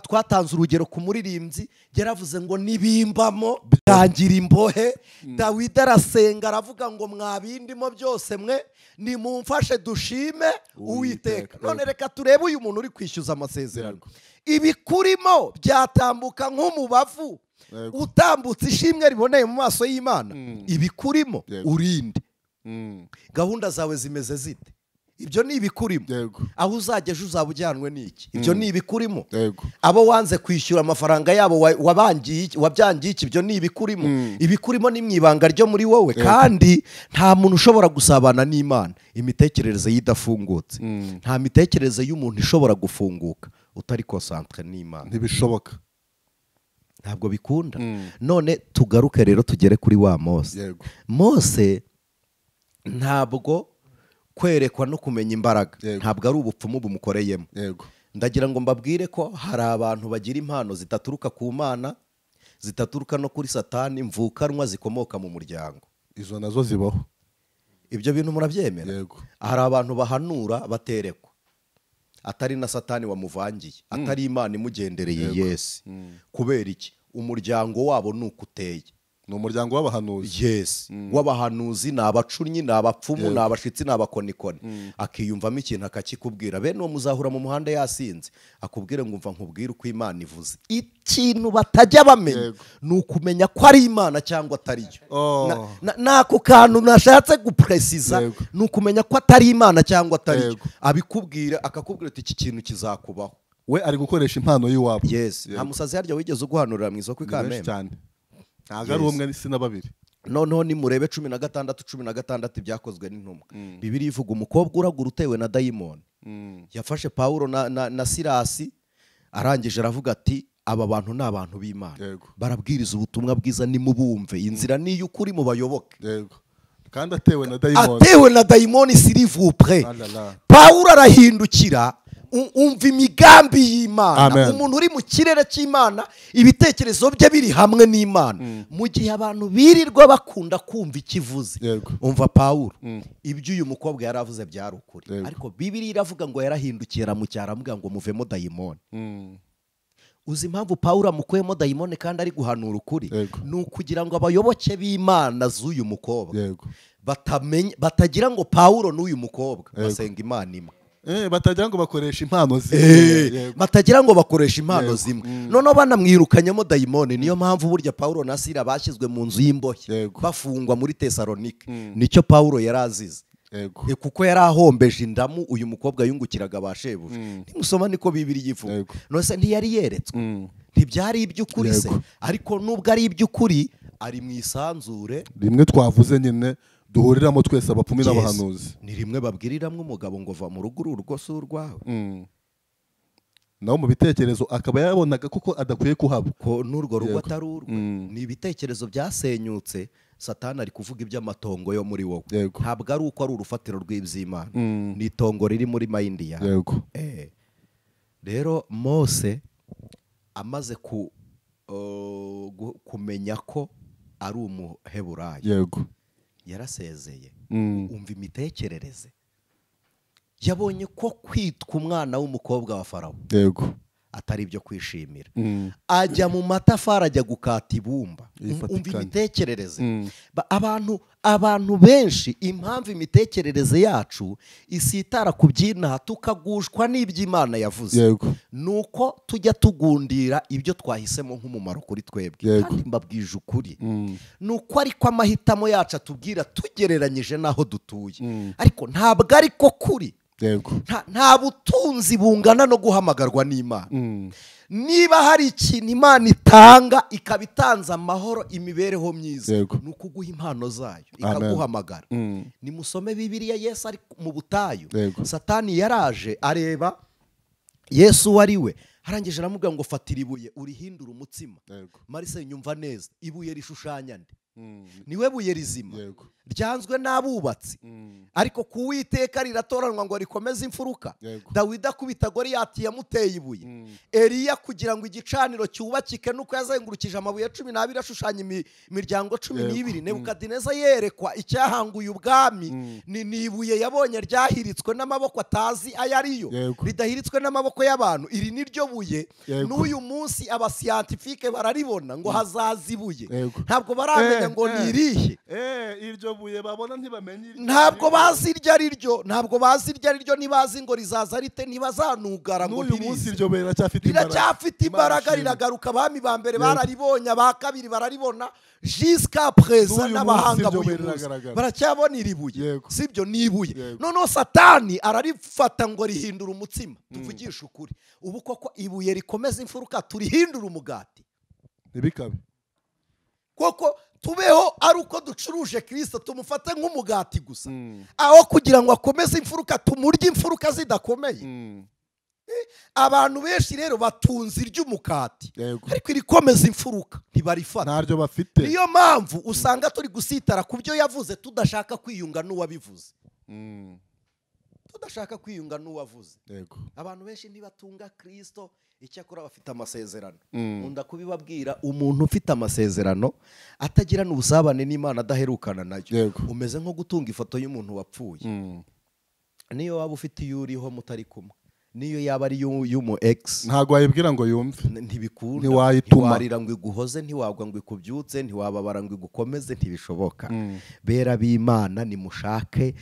Twatanze urugero ku muririmbyi yaravuze ngo nibimbamo byangira imbohe. Dawidi arasenga aravuga ngo mwabindimo byose mwe nimumfashe dushime Uwiteka. None reka turebe uyu muntu uri kwishyuza amasezerano. Ibikurimo byatambuka nk'umubavu utambutse ishimwe riboneye mu maso y'Imana. Ibikurimo urinde. Gahunda zawe zimeze zite? Ibyo ni ibikurimo. Aho uzajya ejo uzaba ujyanwe n'iki? Ibyo ni ibikurimo. Abo wanze kwishyura amafaranga yabo wabyangiye iki? Ibyo ni ibikurimo. Ibikurimo ni mwibanga ryo muri wowe, kandi nta muntu ushobora gusabana n'Imana imitekerereze yidafungutse. Nta mitekerereze y'umuntu ishobora gufunguka utari concentre n'Imana. Ntibishoboka, ntabwo bikunda. None tugaruke rero tugere kuri wa Mose. Mose ntabwo kwerekwa no kumenya imbaraga ntabwo ari ubupfumu bumukoreyemo. Ndagira ngo mbabwire ko hari abantu bagira impano zitaturuka ku Mana, zitaturuka no kuri Satani, mvukanwa zikomoka mu muryango. Izo nazo zibaho. Ibyo bintu murabyemera? Hari abantu bahanura baterekwa, atari na Satani wamuvangiye, atari Imana imugendereye. Yes. Kubera iki? Umuryango wabo nuko uteye. Ni umuryango w'abahanuzi. Yes. W'abahanuzi, ni abacunyi, ni abapfumu, ni abashitsi, ni abakonikoni. Akiyumvamo ikintu akakikubwira. Bene uwo muzahura mu muhanda yasinze, akubwire ngo umva nkubwire uko Imana ivuze. Ikintu batajya bamenya ni ukumenya ko ari Imana cyangwa atari yo. Nako kantu nashatse gupresiza ni ukumenya ko atari Imana cyangwa atari yo. Abikubwira akakubwira ati iki kintu kizakubaho. We ari gukoresha impano y'iwabo. Yes. Nta musazi harya wigeze uguhanurira mu isoko ikamembe. Ntabwo ari umwe n'isi na babiri. Noneho nimurebe 16 byakozwe n'intumwa. Bibiliya ivuga umukobwa uragura utewe na dayimoni yafashe Pawulo na Silasi, arangije aravuga ati aba bantu ni abantu b'Imana, barabwiriza ubutumwa bwiza, nimubumve, inzira ni y'ukuri mu bayoboke. Kandi atewe na dayimoni s'il vous plaît. Pawulo arahindukira, umva imigambi y'Imana. Umuntu uri mu kirere cy'Imana, ibitekerezo bye biri hamwe n'Imana. Mu gihe abantu birirwa bakunda kumva ikivuze, umva Pawulo, ibyo uyu mukobwa yaravuze byari ukuri. Ariko Bibiliya iravuga ngo yarahindukiye aramucyara amuga ngo muvemo dayimoni. Uzi impamvu Pawulo amukuyemo dayimoni kandi ari guhanura ukuri? Ni ukugira ngo abayoboke b'Imana z'uyu mukobwa batagira ngo Pawulo n'uyu mukobwa basenga Imana imwe. Batagira ngo bakoresha impano zimwe. Batagira ngo bakoresha impano zimwe. Noneho banamwirukanyemo dayimoni. Niyo mpamvu burya Pawulo na Sila bashyizwe mu nzu y'imbohe bafungwa muri Tesalonike. Nicyo Pawulo yarazize. Kuko yari ahombeje indamu uyu mukobwa yungukiraga abashebuja. Nimusoma niko Bibiliya ivuga. Nose ntiyari yeretswe, ntibyari iby'ukuri se. Ariko nubwo ari iby'ukuri, ari mu isanzure rimwe twavuze nyine duhuriramo twese abapfumu n'abahanuzi. Ni rimwe babwiriramwe umugabo ngo va mu rugo urugo si urwawe. Naho mu bitekerezo akaba yabonaga kuko adakwiye kuhaba, ko n'urwo rugo atari urwe. Ni ibitekerezo byasenyutse. Satani ari kuvuga iby'amatongo yo muri wowe. Ntabwo ari uko ari urufatiro rw'iby'Imana. Ni itongo riri muri mayindi yawe. Rero Mose amaze kumenya ko ari umuheburayo, yarasezeye. Umva imitekerereze. Yabonye ko kwitwa umwana w'umukobwa wa Farawo atari ibyo kwishimira. Ajya mu matafari ajya gukata ibumba. Umva imitekerereze. Abantu benshi impamvu imitekerereze yacu isitara ku by'inaha tukagushwa n'iby'Imana yavuze, nuko tujya tugundira ibyo twahisemo nk'umumaro kuri twebwe. Kandi mbabwije ukuri, nuko ariko amahitamo yacu atubwira tugereranyije n'aho dutuye, ariko ntabwo ariko kuri. Nta butunzi bungana no guhamagarwa n'Imana. Niba hari ikintu Imana itanga ikaba itanze amahoro, imibereho myiza, ni ukuguha impano zayo ikaguhamagara. Nimusome Bibiliya, Yesu ari mu butayu, Satani yaraje areba Yesu uwo ari we, arangije aramubwira ngo fatira ibuye urihindura umutsima. Marise nyumva neza, ibuye rishushanya nde? Niwe buye rizima ryanzwe n'abubatsi, ariko ku Uwiteka riratoranwa ngo rikomeze imfuruka. Dawidi akubita Goliyati yamuteye ibuye. Eliya kugira ngo igicaniro cyubakike nuko yazengurukije amabuye 12 ashushanya imiryango 12. Nebukadineza yerekwa icyahanguye ubwami ni ibuye yabonye ryahiritswe n'amaboko atazi ayariyo, ridahiritswe n'amaboko y'abantu. Iri ni ryo buye n'uyu munsi abasiyantifike bararibona ngo hazaza ibuye, ntabwo baramenya ngo nirihe. Iryo buye babona ntibamenye, ntabwo bazi iryo ari ryo, ntabwo bazi iryo ari ryo. Ntibazi ngo rizaza rite, ntibazanugara ngo n'uyu munsi iryo buye riracyafite imbaraga. Riragaruka. Abami ba mbere bararibonye, aba kabiri bararibona, jusqu'à présent n'abahanga baracyabona iri buye. Sibyo? Ni ibuye. Noneho Satani ararifata ngo rihindura umutsima. Tuvugisha ukuri, ubu koko ibuye rikomeza imfuruka turihindura umugati ntibikabe koko? Tubeho ari uko ducuruje Kristo, tumufate nk'umugati gusa, aho kugira ngo akomeze imfuruka tumurye imfuruka zidakomeye. Abantu benshi rero batunze iry'umukati, ariko irikomeza imfuruka ntibarifata, ntaryo bafite. Niyo mpamvu usanga turi gusitara ku byo yavuze tudashaka kwiyunga n'uwabivuze. Tudashaka kwiyunga n'uwavuze. Abantu benshi ntibatunga Kristo, icyakora bafite amasezerano. Nkunda kubibabwira, umuntu ufite amasezerano atagirana ubusabane n'Imana adaherukana nayo, umeze nko gutunga ifoto y'umuntu wapfuye. Niyo waba ufite iyo uriho mutari kumwe, niyo yaba ari y'umu ex, ntago wayibwira ngo yumve, ntibikunda. Ntiwarira ngo iguhoze, ntiwagwa ngo ikubyutse, ntiwababara ngo igukomeze, ntibishoboka. Bera b'Imana nimushake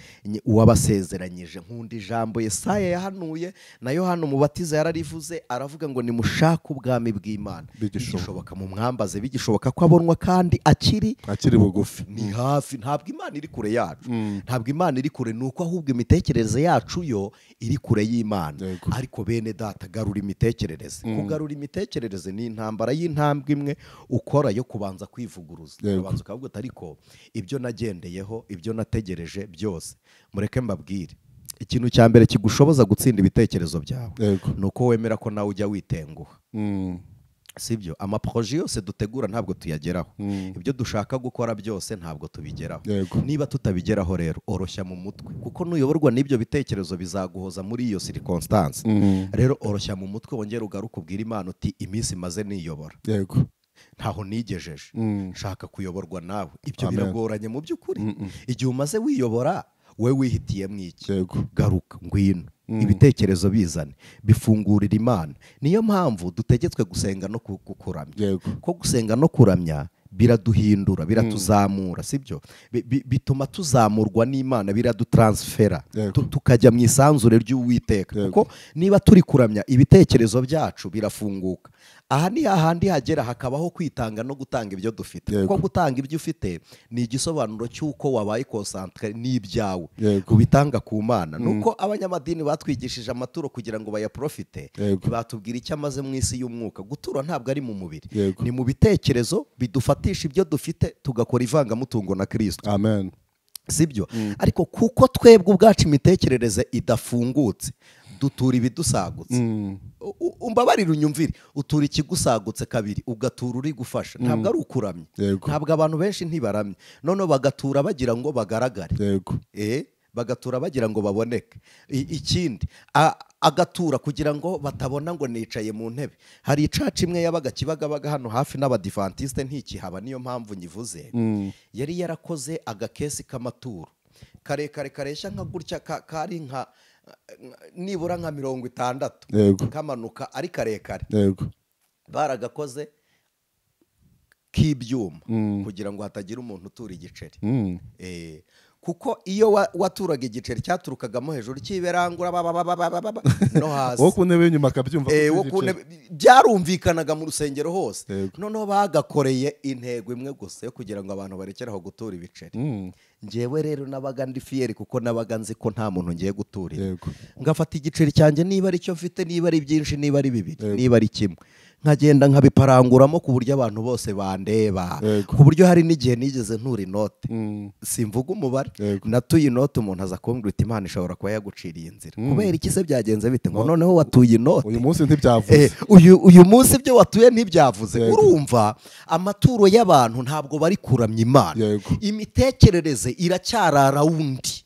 uwabasezeranyije. Nkunda ijambo Yesaya yahanuye na Yohana Umubatiza yararivuze, aravuga ngo nimushake ubwami bw'Imana bigishoboka, mu mwambaze bigishoboka ko abonwa kandi akiri bugufi. Ni hafi. Ntabwo Imana iri kure yacu, ntabwo Imana iri kure, nuko ahubwo imitekerereze yacu yo iri kure y'Imana. Ariko bene data, garura imitekerereze. Kugarura imitekerereze ni intambara y'intambwe imwe ukora yo kubanza kwivuguruza. Ubanza ukavuga ati ariko ibyo nagendeyeho, ibyo nategereje byose, mureke mbabwire, ikintu cya mbere kigushoboza gutsinda ibitekerezo byawe nuko wemera ko nawe ujya witenguha. Sibyo? Amaproje yose dutegura ntabwo tuyageraho, ibyo dushaka gukora byose ntabwo tubigeraho. Niba tutabigeraho rero, oroshya mu mutwe, kuko nuyoborwa n'ibyo bitekerezo bizaguhoza muri iyo circumstance. Rero oroshya mu mutwe, wongera ugaruka ubwira Imana uti iminsi maze niyobora, ntaho nigejeje, nshaka kuyoborwa nawe. Ibyo biragoranye mu by'ukuri. Igihe umaze wiyobora, we wihitiyemo iki? Garuka, ngwino, ibitekerezo bizane, bifungurira Imana. Niyo mpamvu dutegetswe gusenga no kuramya. Ko gusenga no kuramya biraduhindura, biratuzamura, sibyo? Bituma tuzamurwa n'Imana, biradutransfera, tukajya mu isanzure ry'Uwiteka. Kuko niba turi kuramya, ibitekerezo byacu birafunguka. Aha ni hahandi hagera hakabaho kwitanga no gutanga ibyo dufite. Kuko gutanga ibyo ufite ni igisobanuro cy'uko wabaye concentré n'ibyawe, ubitanga ku Mana. Nuko abanyamadini batwigishije amaturo kugira ngo bayaprofite, batubwira icyo amaze mu isi y'umwuka. Gutura ntabwo ari mu mubiri, ni mu bitekerezo bidufatisha ibyo dufite, tugakora ivangamutungo na Kristo. Amen. Sibyo? Ariko kuko twebwe ubwacu imitekerereze idafungutse, dutura ibidusagutse. Umbabarira unyumvire, utura ikigusagutse kabiri, ugatura uri gufasha. Ntabwo ari ukuramya. Ntabwo abantu benshi ntibaramya, none bagatura bagira ngo bagaragare. Bagatura bagira ngo baboneke. Ikindi, agatura kugira ngo batabona ngo nicaye mu ntebe. Hari icaca imwe yabaga Kibagabaga hano hafi n'Abadivantiste, ntikihaba, niyo mpamvu nyivuze. Yari yarakoze agakesi k'amaturo karekare kareshya nka gutya, kari nibura nka 60 Yego. kamanuka ari karekare Yego. baragakoze k'ibyuma kugira ngo hatagira umuntu utura igiceri. Kuko iyo waturaga igiceri cyaturukagamo hejuru cy'iberangura no hasi wo ku ntebe y'inyuma akabyumva byarumvikanaga mu rusengero hose. Yego. Noneho bagakoreye intego imwe gusa yo kugira ngo abantu barekeraho gutura ibiceri. Njyewe rero nabaga ndi fiyeri kuko nabaga nzi ko nta muntu ngiye guturira. Yego. Ngafata igiceri cyanjye niba ari cyo mfite, niba ari byinshi, niba ari bibiri, niba ari kimwe, nkagenda nkabiparanguramo ku buryo abantu bose bandeba. Yego. Ku buryo hari n'igihe nigeze ntura inote, simvuga umubare, Yego. natuye inote umuntu aza kumbwira ati Imana ishobora kuba yaguciriye inzira. Kubera iki se byagenze bite? Ngo noneho watuye inote. uyu munsi ntibyavuze. Uyu munsi ibyo watuye ntibyavuze. Yego. Urumva amaturo y'abantu ntabwo bari kuramya Imana. Yego. Imitekerereze iracyarara wundi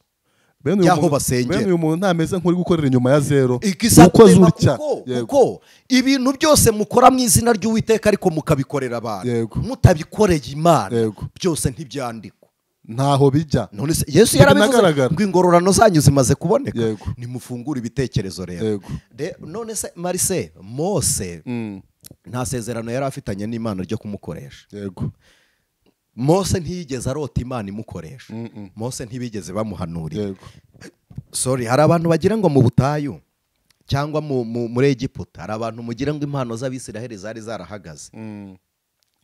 y'aho basengera. Bene uyu muntu ntameze nk'uri gukorera inyuma ya zero. Ukoze utya. Kuko ibintu byose mukora mu izina ry'Uwiteka ariko mukabikorera abantu. Yego. Mutabikoreye Imana. Yego. Byose ntibyandikwa. Ntaho bijya. None se Yesu yarabivuze ngo ingororano zanyu zimaze kuboneka. Yego. Nimufungure ibitekerezo rero. Yego. None se Marise Mose nta sezerano yari afitanye n'Imana ryo kumukoresha. Yego. Mose ntiyigeze arota Imana imukoresha. Mose ntibigeze bamuhanurira. Yego. Sorry, hari abantu bagira ngo mu butayu cyangwa muri Egiputa hari abantu mugira ngo impano z'Abisiraheli zari zarahagaze.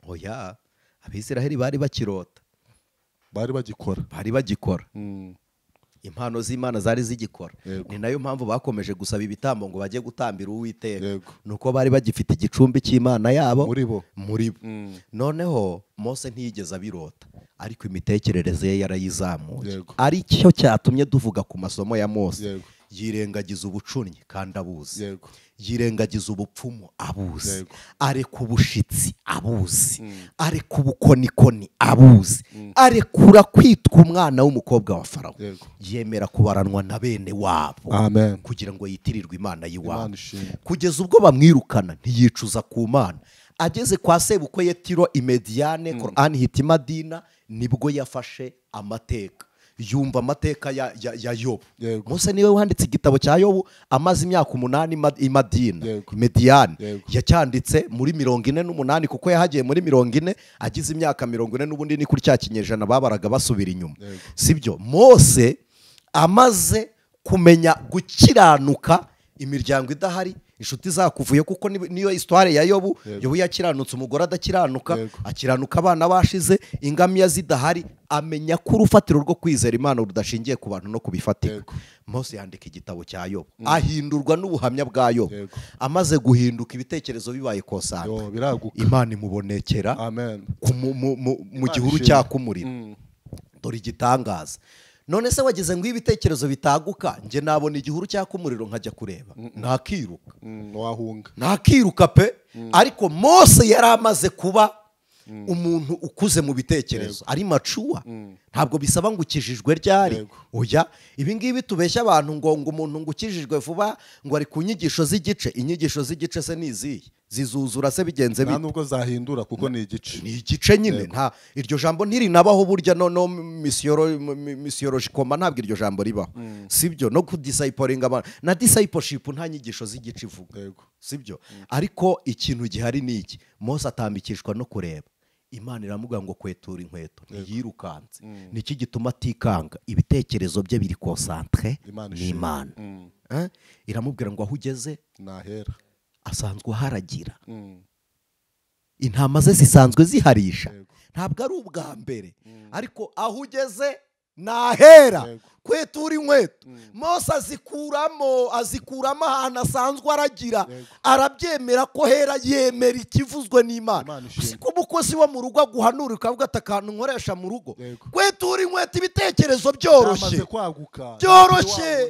Oya, Abisiraheli bari bakirota, bari bagikora. Impano z'Imana zari zigikora. Ni nayo mpamvu bakomeje gusaba ibitambo ngo bajye gutambira Uwiteka. Yego. Nuko bari bagifite igicumbi cy'Imana yabo muri bo. Noneho Mose ntiyigeze abirota, ariko imitekerereze ye yarayizamuye. Yego. Ari cyo cyatumye duvuga ku masomo ya Mose. Yego. Yirengagiza ubucunyi kandi abuzi. Yego. Yirengagiza ubupfumu abuzi. Yego. Areka ubushitsi abuzi. Areka ubukonikoni abuzi. Arekura kwitwa umwana w'umukobwa wa Farawo. Yego. Yemera kubaranwa na bene wabo. Amen. Kugira ngo yitirirwe Imana y'iwabo. Imana ishimwe. Kugeza ubwo bamwirukana ntiyicuza ku Mana. Ageze kwa sebukwe Yetiro Imediyane, Korani hita Madina, nibwo yafashe amateka. Yumva amateka ya Yobu. Yego. Mose niwe wanditse igitabo cya Yobu amaze imyaka 8 i Madina. Yego. Mediyane. Yego. Yacyanditse muri 48 kuko yahagiye muri 40, agize imyaka 40 n'ubundi ni kuri cya kinyejana babaraga basubira inyuma. Yego. Sibyo Mose amaze kumenya gukiranuka imiryango idahari, inshuti zakuvuye kuko niyo histoire ya Yobu. Yobu yakiranutse umugore adakiranuka. Yego. Akiranuka abana bashize, ingamiya zidahari, amenya ko urufatiro rwo kwizera Imana rudashingiye ku bantu no kubifatika. Yego. Mose yandika igitabo cya Yobu. Ahindurwa n'ubuhamya bwa Yobu. Yego. Amaze guhinduka ibitekerezo bibaye kosanta, biraguka. Imana imubonekera Amen. mu gihuru cyaka umuriro. Dore igitangaza. None se wageze ngo ibitekerezo bitaguka, nje nabona igihuru cyaka umuriro nkajya kureba, nakiruka. Wahunga. Nakiruka pe. Ariko Mose yari amaze kuba umuntu ukuze mu bitekerezo. Ari macuwa. Ntabwo bisaba ngo ukijijwe ryari. Yego. Oya, ibi ngibi tubeshya abantu ngo umuntu ngo ukijijwe vuba ngo ari ku nyigisho z'igice. Inyigisho z'igice se niziye zizuzura se bigenze bite? Nubwo zahindura kuko ni igice. Ni igice nyine. Nta iryo jambo ntirinabaho burya no misiyologikoma ntabwo iryo jambo ribaho. Sibyo no kudiscipolinga abantu na discipleship nta nyigisho z'igice ivuga. Yego. Sibyo. Ariko ikintu gihari ni iki, Mose atambikishwa no kureba. Imana iramubwira ngo kwetura inkweto, yirukanze. Niki gituma atikanga? Ibitekerezo bye biri concentré n'Imana. Iramubwira ngo aho ugeze nahera, asanzwe haragira. Intama ze zisanzwe ziharisha. Ntabwo ari ubwa mbere, ariko aho ugeze nahera. Kwetura inkweto Mose azikuramo ahantu asanzwe aragira. Arabyemera ko hera, yemera ikivuzwe n'Imana. Siko umukozi wo mu rugo aguhanura ukavuga ati akantu nkoresha mu rugo. Kwetura inkweto ibitekerezo byoroshye.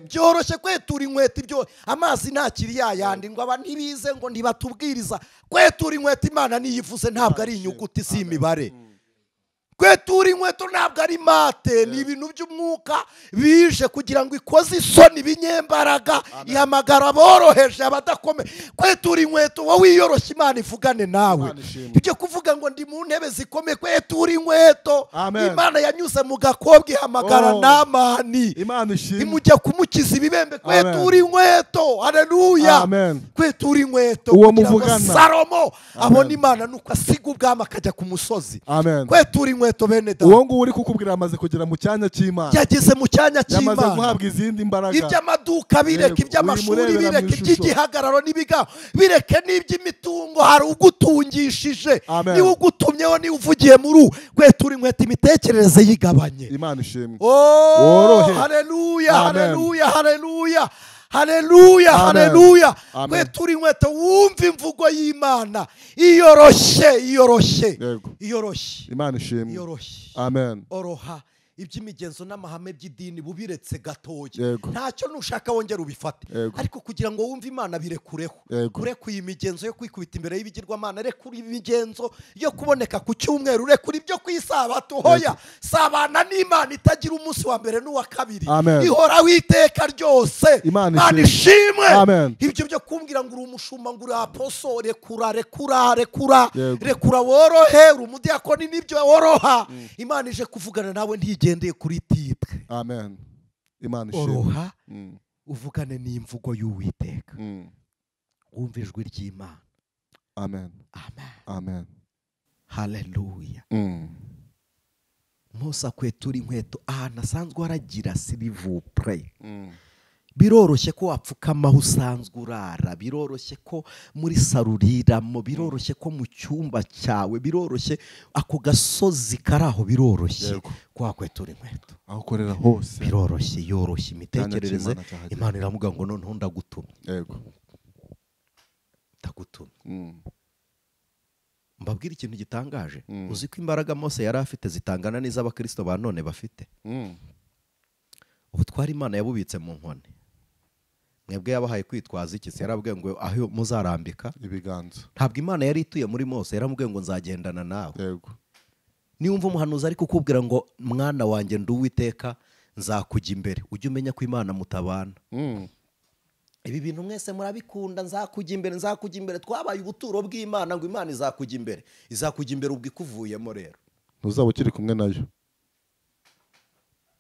Byoroshye kwetura inkweto ibyo amazi ntakiri yayandi ngo aba ntibize ngo ntibatubwiriza. Kwetura inkweto Imana niyivuze ntabwo ari inyuguti si imibare. kwetura inkweto ntabwo ari mate, ni ibintu by'umwuka bije kugira ngo ikoze isoni binyembaraga, ihamagara aboroheje abadakomeye. Kwetura inkweto wowe wiyoroshye, Imana ivugane nawe. Ibyo kuvuga ngo ndi mu ntebe zikomeye, kwetura inkweto. Imana yanyuze mu Gakobwa ihamagara Namani, imujya kumukiza ibibembe. Kwetura inkweto, haleluya. Kwetura inkweto kugira ngo Salomo abone Imana nuko asiga ubwami akajya ku musozi. Kwetura inkweto bene data, uwo nguwo uri kukubwira amaze kugera mu cyanya cy'Imana, yageze mu cyanya cy'Imana, yamaze guhabwa izindi mbaraga. Iby'amaduka bireke, iby'amashuri bireke, iby'igihagararo n'ibiga bireke, n'iby'imitungo hari ugutungishije. Niba ugutumyeho, niba uvugiye muri kwetura inkweto, imitekerereze yigabanye. Imana ishimwe. Worohe. Haleluya, haleluya, haleluya, haleluya, haleluya. Kwetura inkweto, wumva imvugo y'Imana iyoroshye, iyoroshye, iyoroshye. Imana ishimwe. Iyoroshye. Amen. Oroha. Iby'imigenzo n'amahame by'idini bubiretse gatoya, ntacyo nushaka wongera ubifate, ariko kugira ngo wumve Imana birekureho. Urekure imigenzo yo kwikubita imbere y'ibigirwamana, urekure imigenzo yo kuboneka ku cyumweru, urekure ibyo ku isabato. Hoya, sabana n'Imana itagira umunsi wa mbere n'uwa kabiri, ihoraho iteka ryose. Imana ishimwe. Ibyo byo kumbwira ngo uri umushumba, ngo uri aposo, rekura, rekura, rekura, rekura, worohe. Uri umudiyakoni, nibyo woroha. Imana ije kuvugana nawe, ntigendeye kuri titre. Amen. Imana ishimwe. Oroha, uvugane n'imvugo y'Uwiteka, wumva ijwi ry'Imana. Amen. Amen. Amen. Haleluya. Musa kwetura inkweto ahantu asanzwe aragira, s'il-vous-plaît. Biroroshye ko wapfukamaho usanzwe urara, biroroshye ko muri saro uriramo, biroroshye ko mu cyumba cyawe, biroroshye ako gasozi kari aho, biroroshye ko wakwetura inkweto aho ukorera hose, biroroshye. Yoroshye imitekerereze. Imana iravuga ngo noneho ndagutumye. Ndagutumye. Mbabwira ikintu gitangaje. Uzi ko imbaraga Mose yari afite zitangana n'iz'abakristo ba none bafite? Ubutwari Imana yabubitse mu nkone. Mwebwe yabahaye kwitwaza iki? Yarabwiye ngo aho muzarambika ibiganza. Ntabwo Imana yari ituye muri Mose, yaramubwiye ngo nzagendana nawe. Niwumva umuhanuzi ari kukubwira ngo mwana wanjye ndi Uwiteka, nzakujya imbere, ujye umenya ko Imana mutabana. Ibi bintu mwese murabikunda, nzakujya imbere, nzakujya imbere. Twabaye ubuturo bw'Imana ngo Imana izakujya imbere. Izakujya imbere ubwo ikuvuyemo rero. Ntuzaba ukiri kumwe nayo.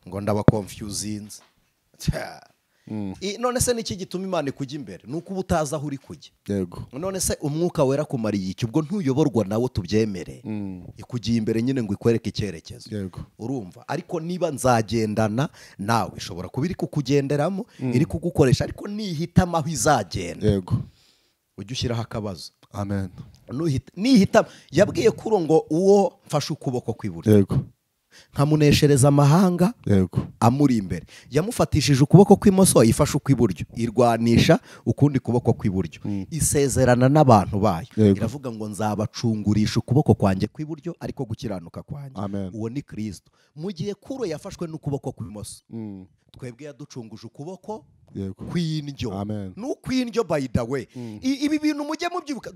Ngo ndaba confusinze. None se niki gituma Imana ikujya imbere? Nuko ubutaza aho uri kujya. None se umwuka wera kumariye iki? Ubwo ntuyoborwa nawo, tubyemere. Ikugiye imbere nyine ngo ikwereke icyerekezo. Urumva? Ariko niba nzagendana nawe, ishobora kuba iri kukugenderamo, iri kugukoresha, ariko nihitamo aho izagenda, ujye ushyiraho akabazo. Amen. Nihitamo, yabwiye kuro ngo uwo mfashe ukuboko kw'iburyo nkamuneshereza amahanga amuri imbere, yamufatishije ukuboko kw'imoso, yifashe ukw'iburyo, irwanisha ukundi kuboko kw'iburyo, isezerana n'abantu bayo, iravuga ngo nzabacungurisha ukuboko kwanjye kw'iburyo, ariko gukiranuka kwanjye. Uwo ni Kristo. Mu gihe kuro yafashwe n'ukuboko kw'imoso, twebwe yaducunguje ukuboko kw'indyo. N'ukw'indyo, by the way. Ibi bintu mujye mubyibuka.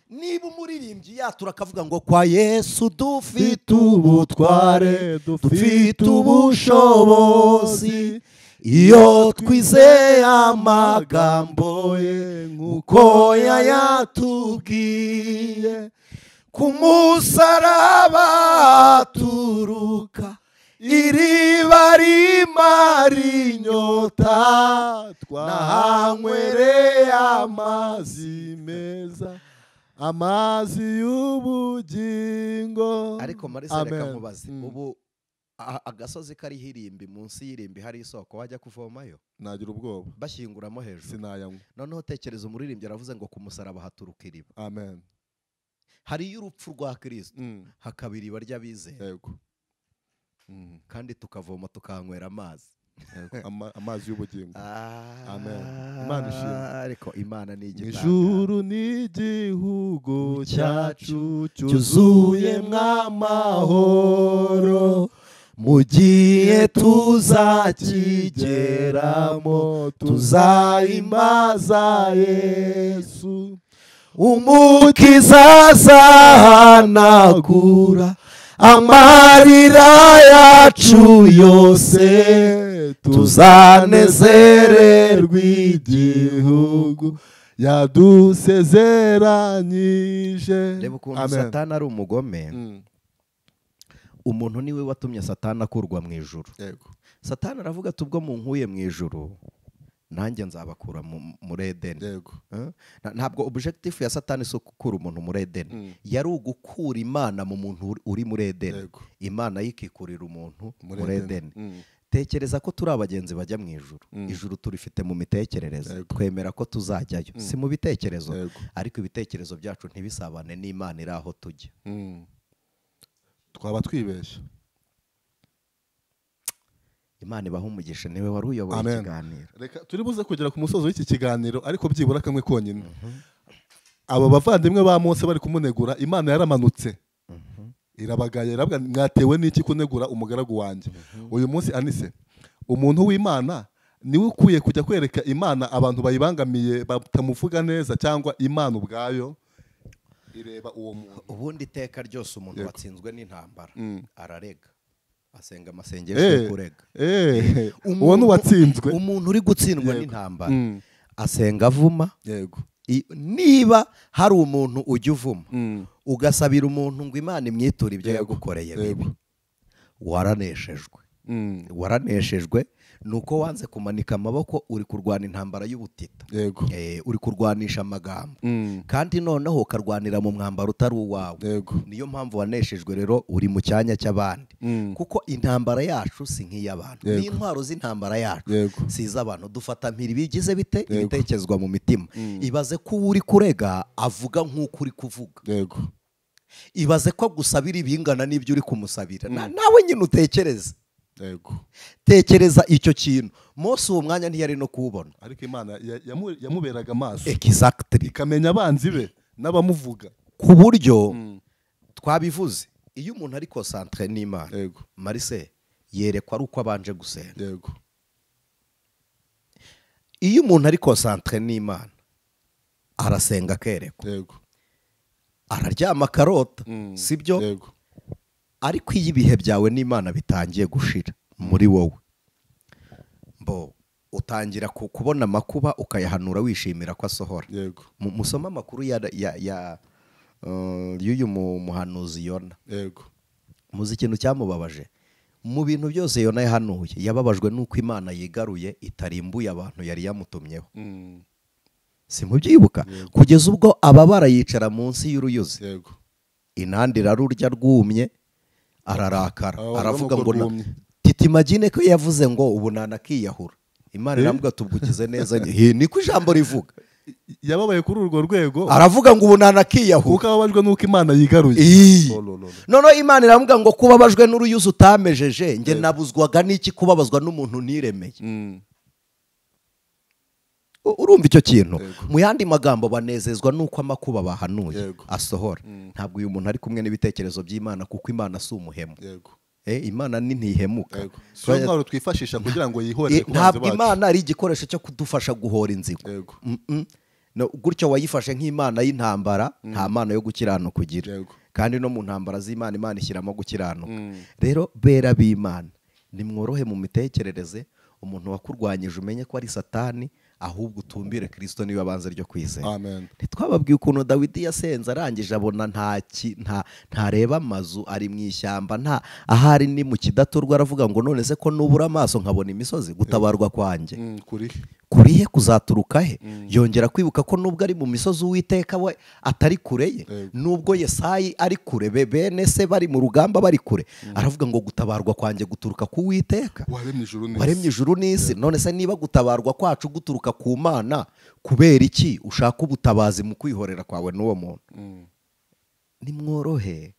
Niba umuririmbyi yatura akavuga ngo kwa Yesu dufite ubutware, dufite ubushobozi, iyo twizeye amagambo ye nk'uko yayatubwiye, ku musaraba turuka iriba rimara inyota, twahanywereye amazi meza, amazi y'ubugingo. Ariko Marisa, reka mubaze, ubu agasozi kariho irimbi, munsi y'irimbi hari isoko, wajya kuvomayo? Nagira ubwoba. Bashyinguramo hejuru, sinayanywa. Noneho tekereza, umuririmbyi aravuze ngo ku musaraba haturuka iriba. Amen. Hariyo urupfu rwa Kristo, hakaba iriba ry'abizera, kandi tukavoma tukanywera amazi. Amazi y'ubugingo. Amen. Imana ishimwe. Ariko Imana ni igitangaza. Ijuru ni igihugu cyacu cyuzuyemo amahoro, mu gihe tuzakigeramo tuzahimbaza Yesu, umukiza azahanagura amarira yacu yose tuzanezererwa igihugu yadusezeranyije. reba ukuntu satani ari umugome. Umuntu niwe watumye satani akurwa mu ijuru. Satani aravuga ati ubwo munkuye mu ijuru nanjye nzabakura muri Edeni. Ntabwo objectif ya satani si gukura umuntu muri Edeni, yari ugukura imana mu muntu uri muri Edeni, imana yikikurira umuntu muri Edeni. Tekereza ko turi abagenzi bajya mu ijuru. Ijuru turifite mu mitekerereze, twemera ko tuzajyayo, si mu bitekerezo, ariko ibitekerezo byacu ntibisabane n'imana iri aho tujya. Twaba twibeshya. Imana ibaha umugisha, niwe wari uyoboye ikiganiro. Reka turi buze kugera ku musozo w'iki kiganiro, ariko byibura kamwe konyine. Aba bavandimwe ba Mose bari kumunegura, Imana yaramanutse irabagaye, irabwa mwatewe n'iki kunegura umugaragu wanjye. Uyu munsi Anise, umuntu w'Imana niwe ukwiye kujya kwereka Imana abantu bayibangamiye batamuvuga neza, cyangwa Imana ubwayo ireba uwo muntu. Ubundi iteka ryose umuntu watsinzwe n'intambara ararega, asenga amasengesho yo kurega. Umuntu watsinzwe, umuntu uri gutsindwa n'intambara asenga avuma. Niba hari umuntu ujya uvuma ugasabira umuntu ngo Imana imwiture ibyo yagukoreye bibi, waraneshejwe. Waraneshejwe nuko wanze kumanika amaboko, uri kurwana intambara y'ubutita, uri kurwanisha amagambo, kandi noneho ukarwanira mu mwambaro utari uwawe. Niyo mpamvu waneshejwe. Rero uri mu cyanya cy'abandi, kuko intambara yacu si nk'iy'abantu, n'intwaro z'intambara yacu si iz'abantu. Dufata mpiri bigize bite ibitekezwa mu mitima. Ibaze ko uri kurega avuga nk'uko uri kuvuga. Ibaze ko gusabira ibingana n'ibyo uri kumusabira. Nawe nyine utekereza. Tekereza icyo kintu. Mose uwo mwanya ntiyari no kuwubona, ariko Imana yamuberaga amaso, ikamenya abanzi be n'abamuvuga, ku buryo twabivuze. Iyo umuntu ari concentré n'Imana, Marise yerekwa ari uko abanje gusenga. Iyo umuntu ari concentré n'Imana arasenga akerekwa, araryama akarota, sibyo? Ariko iyo ibihe byawe n'Imana bitangiye gushira muri wowe, utangira kubona amakuba ukayahanura wishimira ko asohora. Musoma amakuru y'uyu muhanuzi Yona. Muzi ikintu cyamubabaje mu bintu byose Yona yahanuye? Yababajwe nuko Imana yigaruye itarimbuye abantu yari yamutumyeho. Simubyibuka? Kugeza ubwo ababara yicara munsi y'uruyuzi, inandi rarurya rwumye, ararakara, aravuga ngo titimagine ko yavuze ngo ubu nanakiyahura. Imana iramubwira tubugize neza. Niko ijambo rivuga. Yababaye kuri urwo rwego, aravuga ngo ubu nanakiyahura, kuko ababajwe nuko Imana yigaruye. Noneho Imana iramubwira ngo kubabajwe n'uruyuzi utamejeje, nge nabuzwaga n'iki kubabazwa n'umuntu niremeye. Urumva icyo kintu? Mu yandi magambo banezezwa nuko amakuba bahanuye asohora. Ntabwo uyu muntu ari kumwe n'ibitekerezo by'Imana, kuko Imana si umuhemu. Imana ni ntihemuka. Twari twifashisha kugira ngo yihore ku banzi bacu. Ntabwo Imana ari igikoresho cyo kudufasha guhora inzigo. Gutyo wayifashe nk'Imana y'intambara, nta mana yo gukiranuka ugira. Kandi no mu ntambara z'Imana, Imana ishyiramo gukiranuka. Rero bera b'Imana, nimworohe mu mitekerereze. Umuntu wakurwanyije umenye ko ari Satani, ahubwo utumbire Kristo niwe abanze ryo kwizera. Ntitwababwiye ukuntu Dawidi yasenze arangije abona ntareba amazu, ari mu ishyamba, ahari ni mu kidaturwa. Aravuga ngo none se ko nubura amaso nkabona imisozi, gutabarwa kwanjye kurihe kuzaturuka he? Yongera kwibuka ko nubwo ari mu misozi Uwiteka we atari kure ye, nubwo Yesayi ari kure, bene se bari mu rugamba bari kure, aravuga ngo gutabarwa kwanjye guturuka ku Uwiteka waremye ijuru n'isi. None se niba gutabarwa kwacu guturuka ku Mana, kubera iki ushaka ubutabazi mu kwihorera kwawe n'uwo muntu? Nimworohe.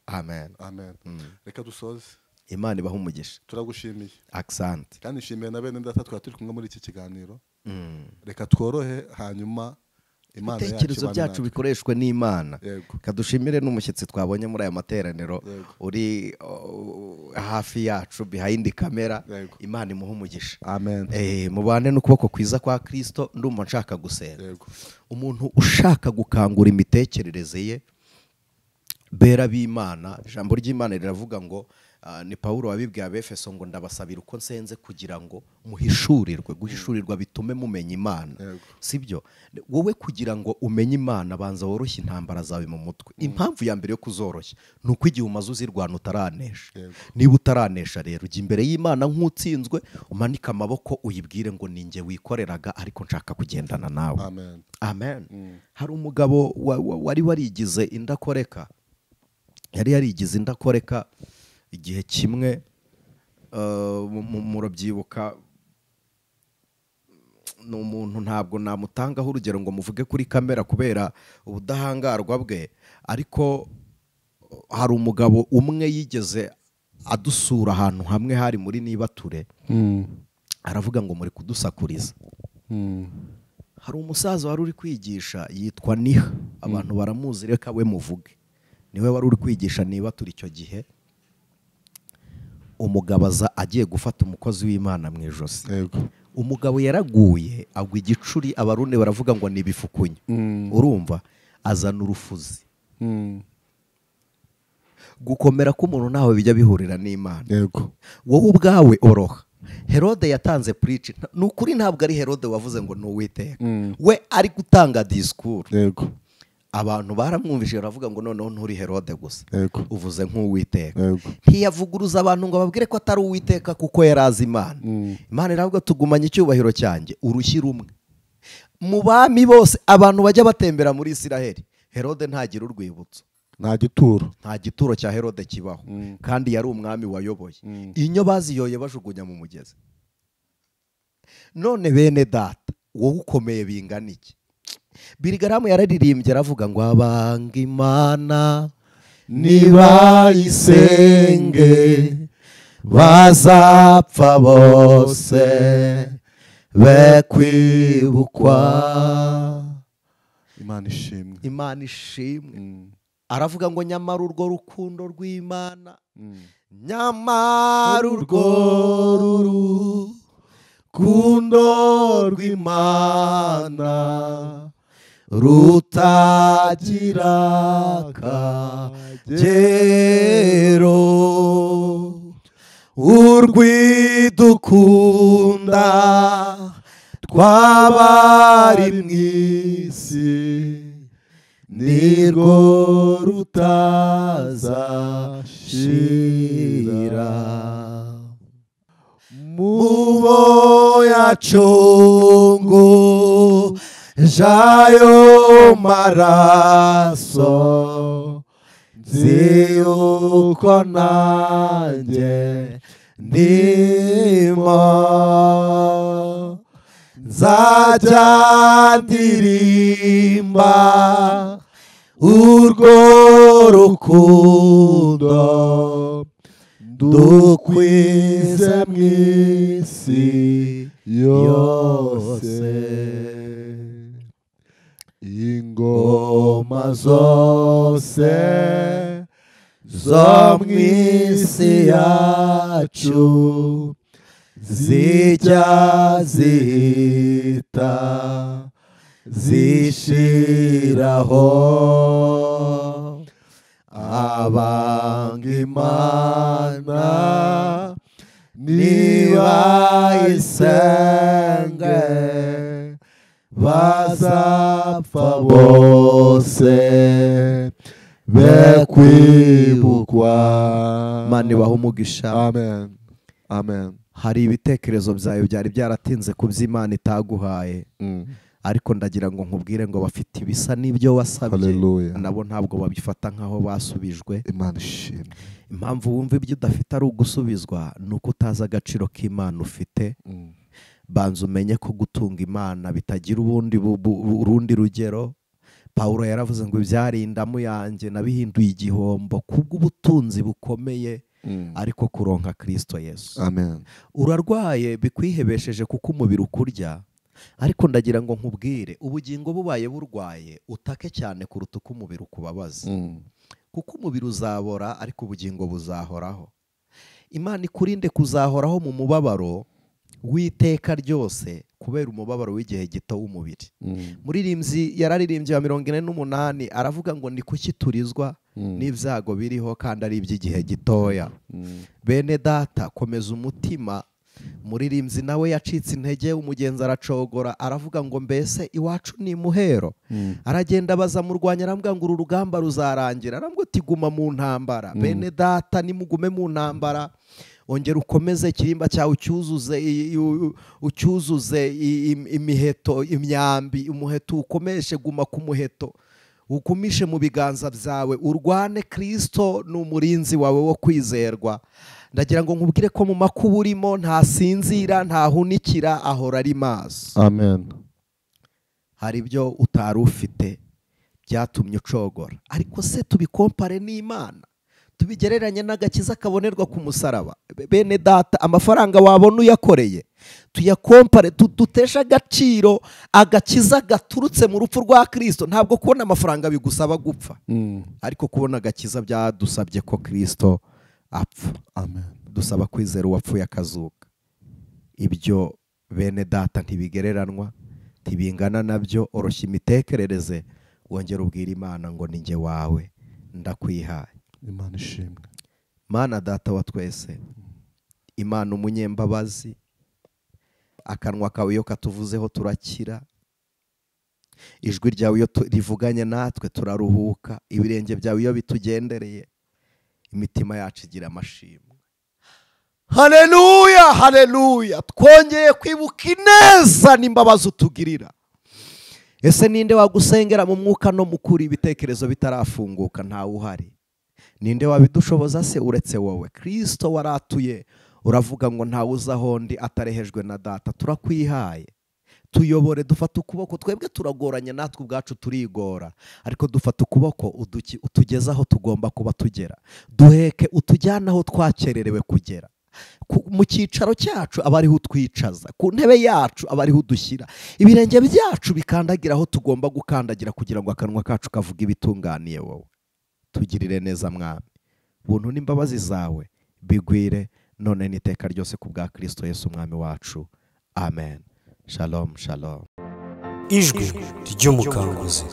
Amen. Reka dusoze. Imana ibaha umugisha. Turagushimiye. Accent. Kandi nshimiye na bene data turi kumwe muri iki kiganiro. Reka tworohe, hanyuma Imana yacu, ibitekerezo byacu bikoreshwe n'Imana. Kadushimire n'umushyitsi twabonye muri aya materaniro uri hafi yacu behind camera. Imana imuha umugisha. Mubane n'ukuboko kwiza kwa Kristo. Ndumva nshaka gusenga. Umuntu ushaka gukangura imitekerereze ye, bera b'Imana. Ijambo ry'Imana riravuga ngo ni Pawulo wabibwiye Abefeso ngo ndabasabira uko nsenze kugira ngo muhishurirwe. Guhishurirwa bitume mumenya Imana, sibyo? Wowe kugira ngo umenye Imana banza woroshye intambara zawe mu mutwe. Impamvu ya mbere yo kuzoroshya ni uko igihe umaze uzirwana utaranesha. Niba utaranesha rero ujya imbere y'Imana nk'utsinzwe, umanika amaboko uyibwire ngo ni njye wikoreraga ariko nshaka kugendana nawe. Amen. Hari umugabo wari warigize indakoreka, yari yarigize indakoreka igihe kimwe, murabyibuka. Ni umuntu ntabwo namutangaho urugero ngo muvuge kuri kamera kubera ubudahangarwa bwe, ariko hari umugabo umwe yigeze adusura ahantu hamwe hari muri Nibature, aravuga ngo muri kudusakuriza. Hari umusaza wari uri kwigisha yitwa Niha, abantu baramuzi, reka we muvuge, niwe wari uri kwigisha Nibature icyo gihe. Umugabo aza agiye gufata umukozi w'Imana mu ijosi. Umugabo yaraguye agwa igicuri, abarundi baravuga ngo ni ibifukunyo. Urumva, azana urufuzi. Gukomera k'umuntu nawe bijya bihurira n'Imana. Wowe ubwawe oroha. Herode yatanze preach, nukuri ntabwo ari Herode wavuze ngo n'Uwiteka, we ari gutanga disikuru. Abantu baramwumvise baravuga ngo noneho nturi Herode gusa, uvuze nk'Uwiteka. Ntiyavuguruza abantu ngo babwire ko atari Uwiteka kuko yarazi Imana. Imana iravuga tugumanye icyubahiro cyanjye urushyi rumwe. Mu bami bose abantu bajya batembera muri Isiraheli, Herode ntagira urwibutso, nta gituro cya Herode kibaho, kandi yari umwami wayoboye. Inyo baziyoye bajugunya mu mugezi. None bene data, wowe ukomeye bingana iki? Birigaramu yararirimbye aravuga ngo abanga Imana nibayisenge bazapfa bose be kwibukwa. Imana ishimwe. Aravuga ngo nyamara urwo rukundo rw'Imana, nyamara urwo rukundo rw'Imana rutagira akagero, urwidukunda twabari mu isi nirwo rutazashira. Mubo yacungu jayo maraso, nzi uko nanjye ndimo, nzajya ndirimba urwo rukundo dukwize mu isi yose. Ingoma zose zo mu isi yacu zijya zihita zishiraho, abanga Imana nibayisenge bazapfa bose be kwibukwa. Mana ibahe umugisha. Amen. Hari ibitekerezo byawe byari byaratinze ku by'Imana itaguhaye, ariko ndagira ngo nkubwire ngo bafite ibisa n'ibyo wasabye, nabo ntabwo babifata nk'aho basubijwe. Imana ishimwe. Impamvu wumva ibyo udafite ari ugusubizwa ni uko utazi agaciro k'Imana ufite. Banza umenye ko gutunga Imana bitagira urundi rugero. Pawulo yaravuze ngo ibyari indamu yanjye nabihinduye igihombo kubw'ubutunzi bukomeye ariko kuronka Kristo Yesu. Amen. Urarwaye bikwihebesheje kuko umubiri ukurya, ariko ndagira ngo nkubwire ubugingo bubaye burwaye utake cyane kuruta uko umubiri ukubabaza. Kuko umubiri uzabora ariko ubugingo buzahoraho. Imana ikurinde kuzahoraho mu mubabaro w'iteka ryose kubera umubabaro w'igihe gito w'umubiri. Muririmbyi yararirimbye wa 48 aravuga ngo ni kuki turizwa n'ibyago biriho kandi ari iby'igihe gitoya. Bene data, komeza umutima. Muririmbyi nawe yacitse intege, umugenzi aracogora, aravuga ngo mbese iwacu ni muhero. Aragenda abaza murwanya, arambwira ngo uru rugamba ruzarangira. Arambwira ati guma mu ntambara. Bene data, nimugume mu ntambara, ongera ukomeze ikirimba cyawe, ucyuzuze imiheto, imyambi, umuheto ukomeshe, guma ku muheto, ugumishe mu biganza byawe, urwane. Kristo ni umurinzi wawe wo kwizerwa. Ndagira ngo nkubwire ko mu makuba urimo ntasinzira, ntahunikira, ahora ari maso. Amen. Hari ibyo utari ufite byatumye ucogora, ariko se tubikompare n'Imana, tubigereranye n'agakiza kabonerwa ku musaraba. Bene data, amafaranga wabona uyakoreye, tuyakompare, dutesha agaciro agakiza gaturutse mu rupfu rwa Kristo. Ntabwo kubona amafaranga bigusaba gupfa, ariko kubona agakiza byadusabye ko Kristo apfa. Amen. Dusaba kwizera uwapfuye akazuka. Ibyo bene data ntibigereranwa, ntibingana nabyo. Oroshya imitekerereze, wongera ubwira Imana ngo ni njye wawe, ndakwihaye. Imana ishimwe. Mana data wa twese, Imana umunyembabazi, akanwa kawe iyo katuvuzeho turakira, ijwi ryawe iyo rivuganye natwe turaruhuka, ibirenge byawe iyo bitugendereye imitima yacu igira amashimwe. Haleluya, haleluya. Twongeye kwibuka ineza n'imbabazi utugirira. Ese ninde wagusengera mu mwuka no mukuri ibitekerezo bitarafunguka? Ntawe uhari. Ninde wabidushoboza se uretse wowe? Kristo waratuye, uravuga ngo ntawe uza ahondi atarehejwe na data. Turakwihaye, tuyobore, dufata ukuboko. Twebwe turagoranye, natwe ubwacu turigora, ariko dufata ukuboko utugeze aho tugomba kuba tugera. Duheke utujyana aho twakererewe kugera. Mu cyicaro cyacu aba ariho utwicaza, ku ntebe yacu aba ariho udushyira, ibirenge byacu bikandagira aho tugomba gukandagira, kugira ngo akanwa kacu kavuge ibitunganiye wowe. Tugirire neza Mwami, buntu n'imbabazi zawe bigwire none n'iteka ryose ku bwa Kristo Yesu Umwami wacu. Amen. Shalom, shalom. Ijwi ry'umukanguzi.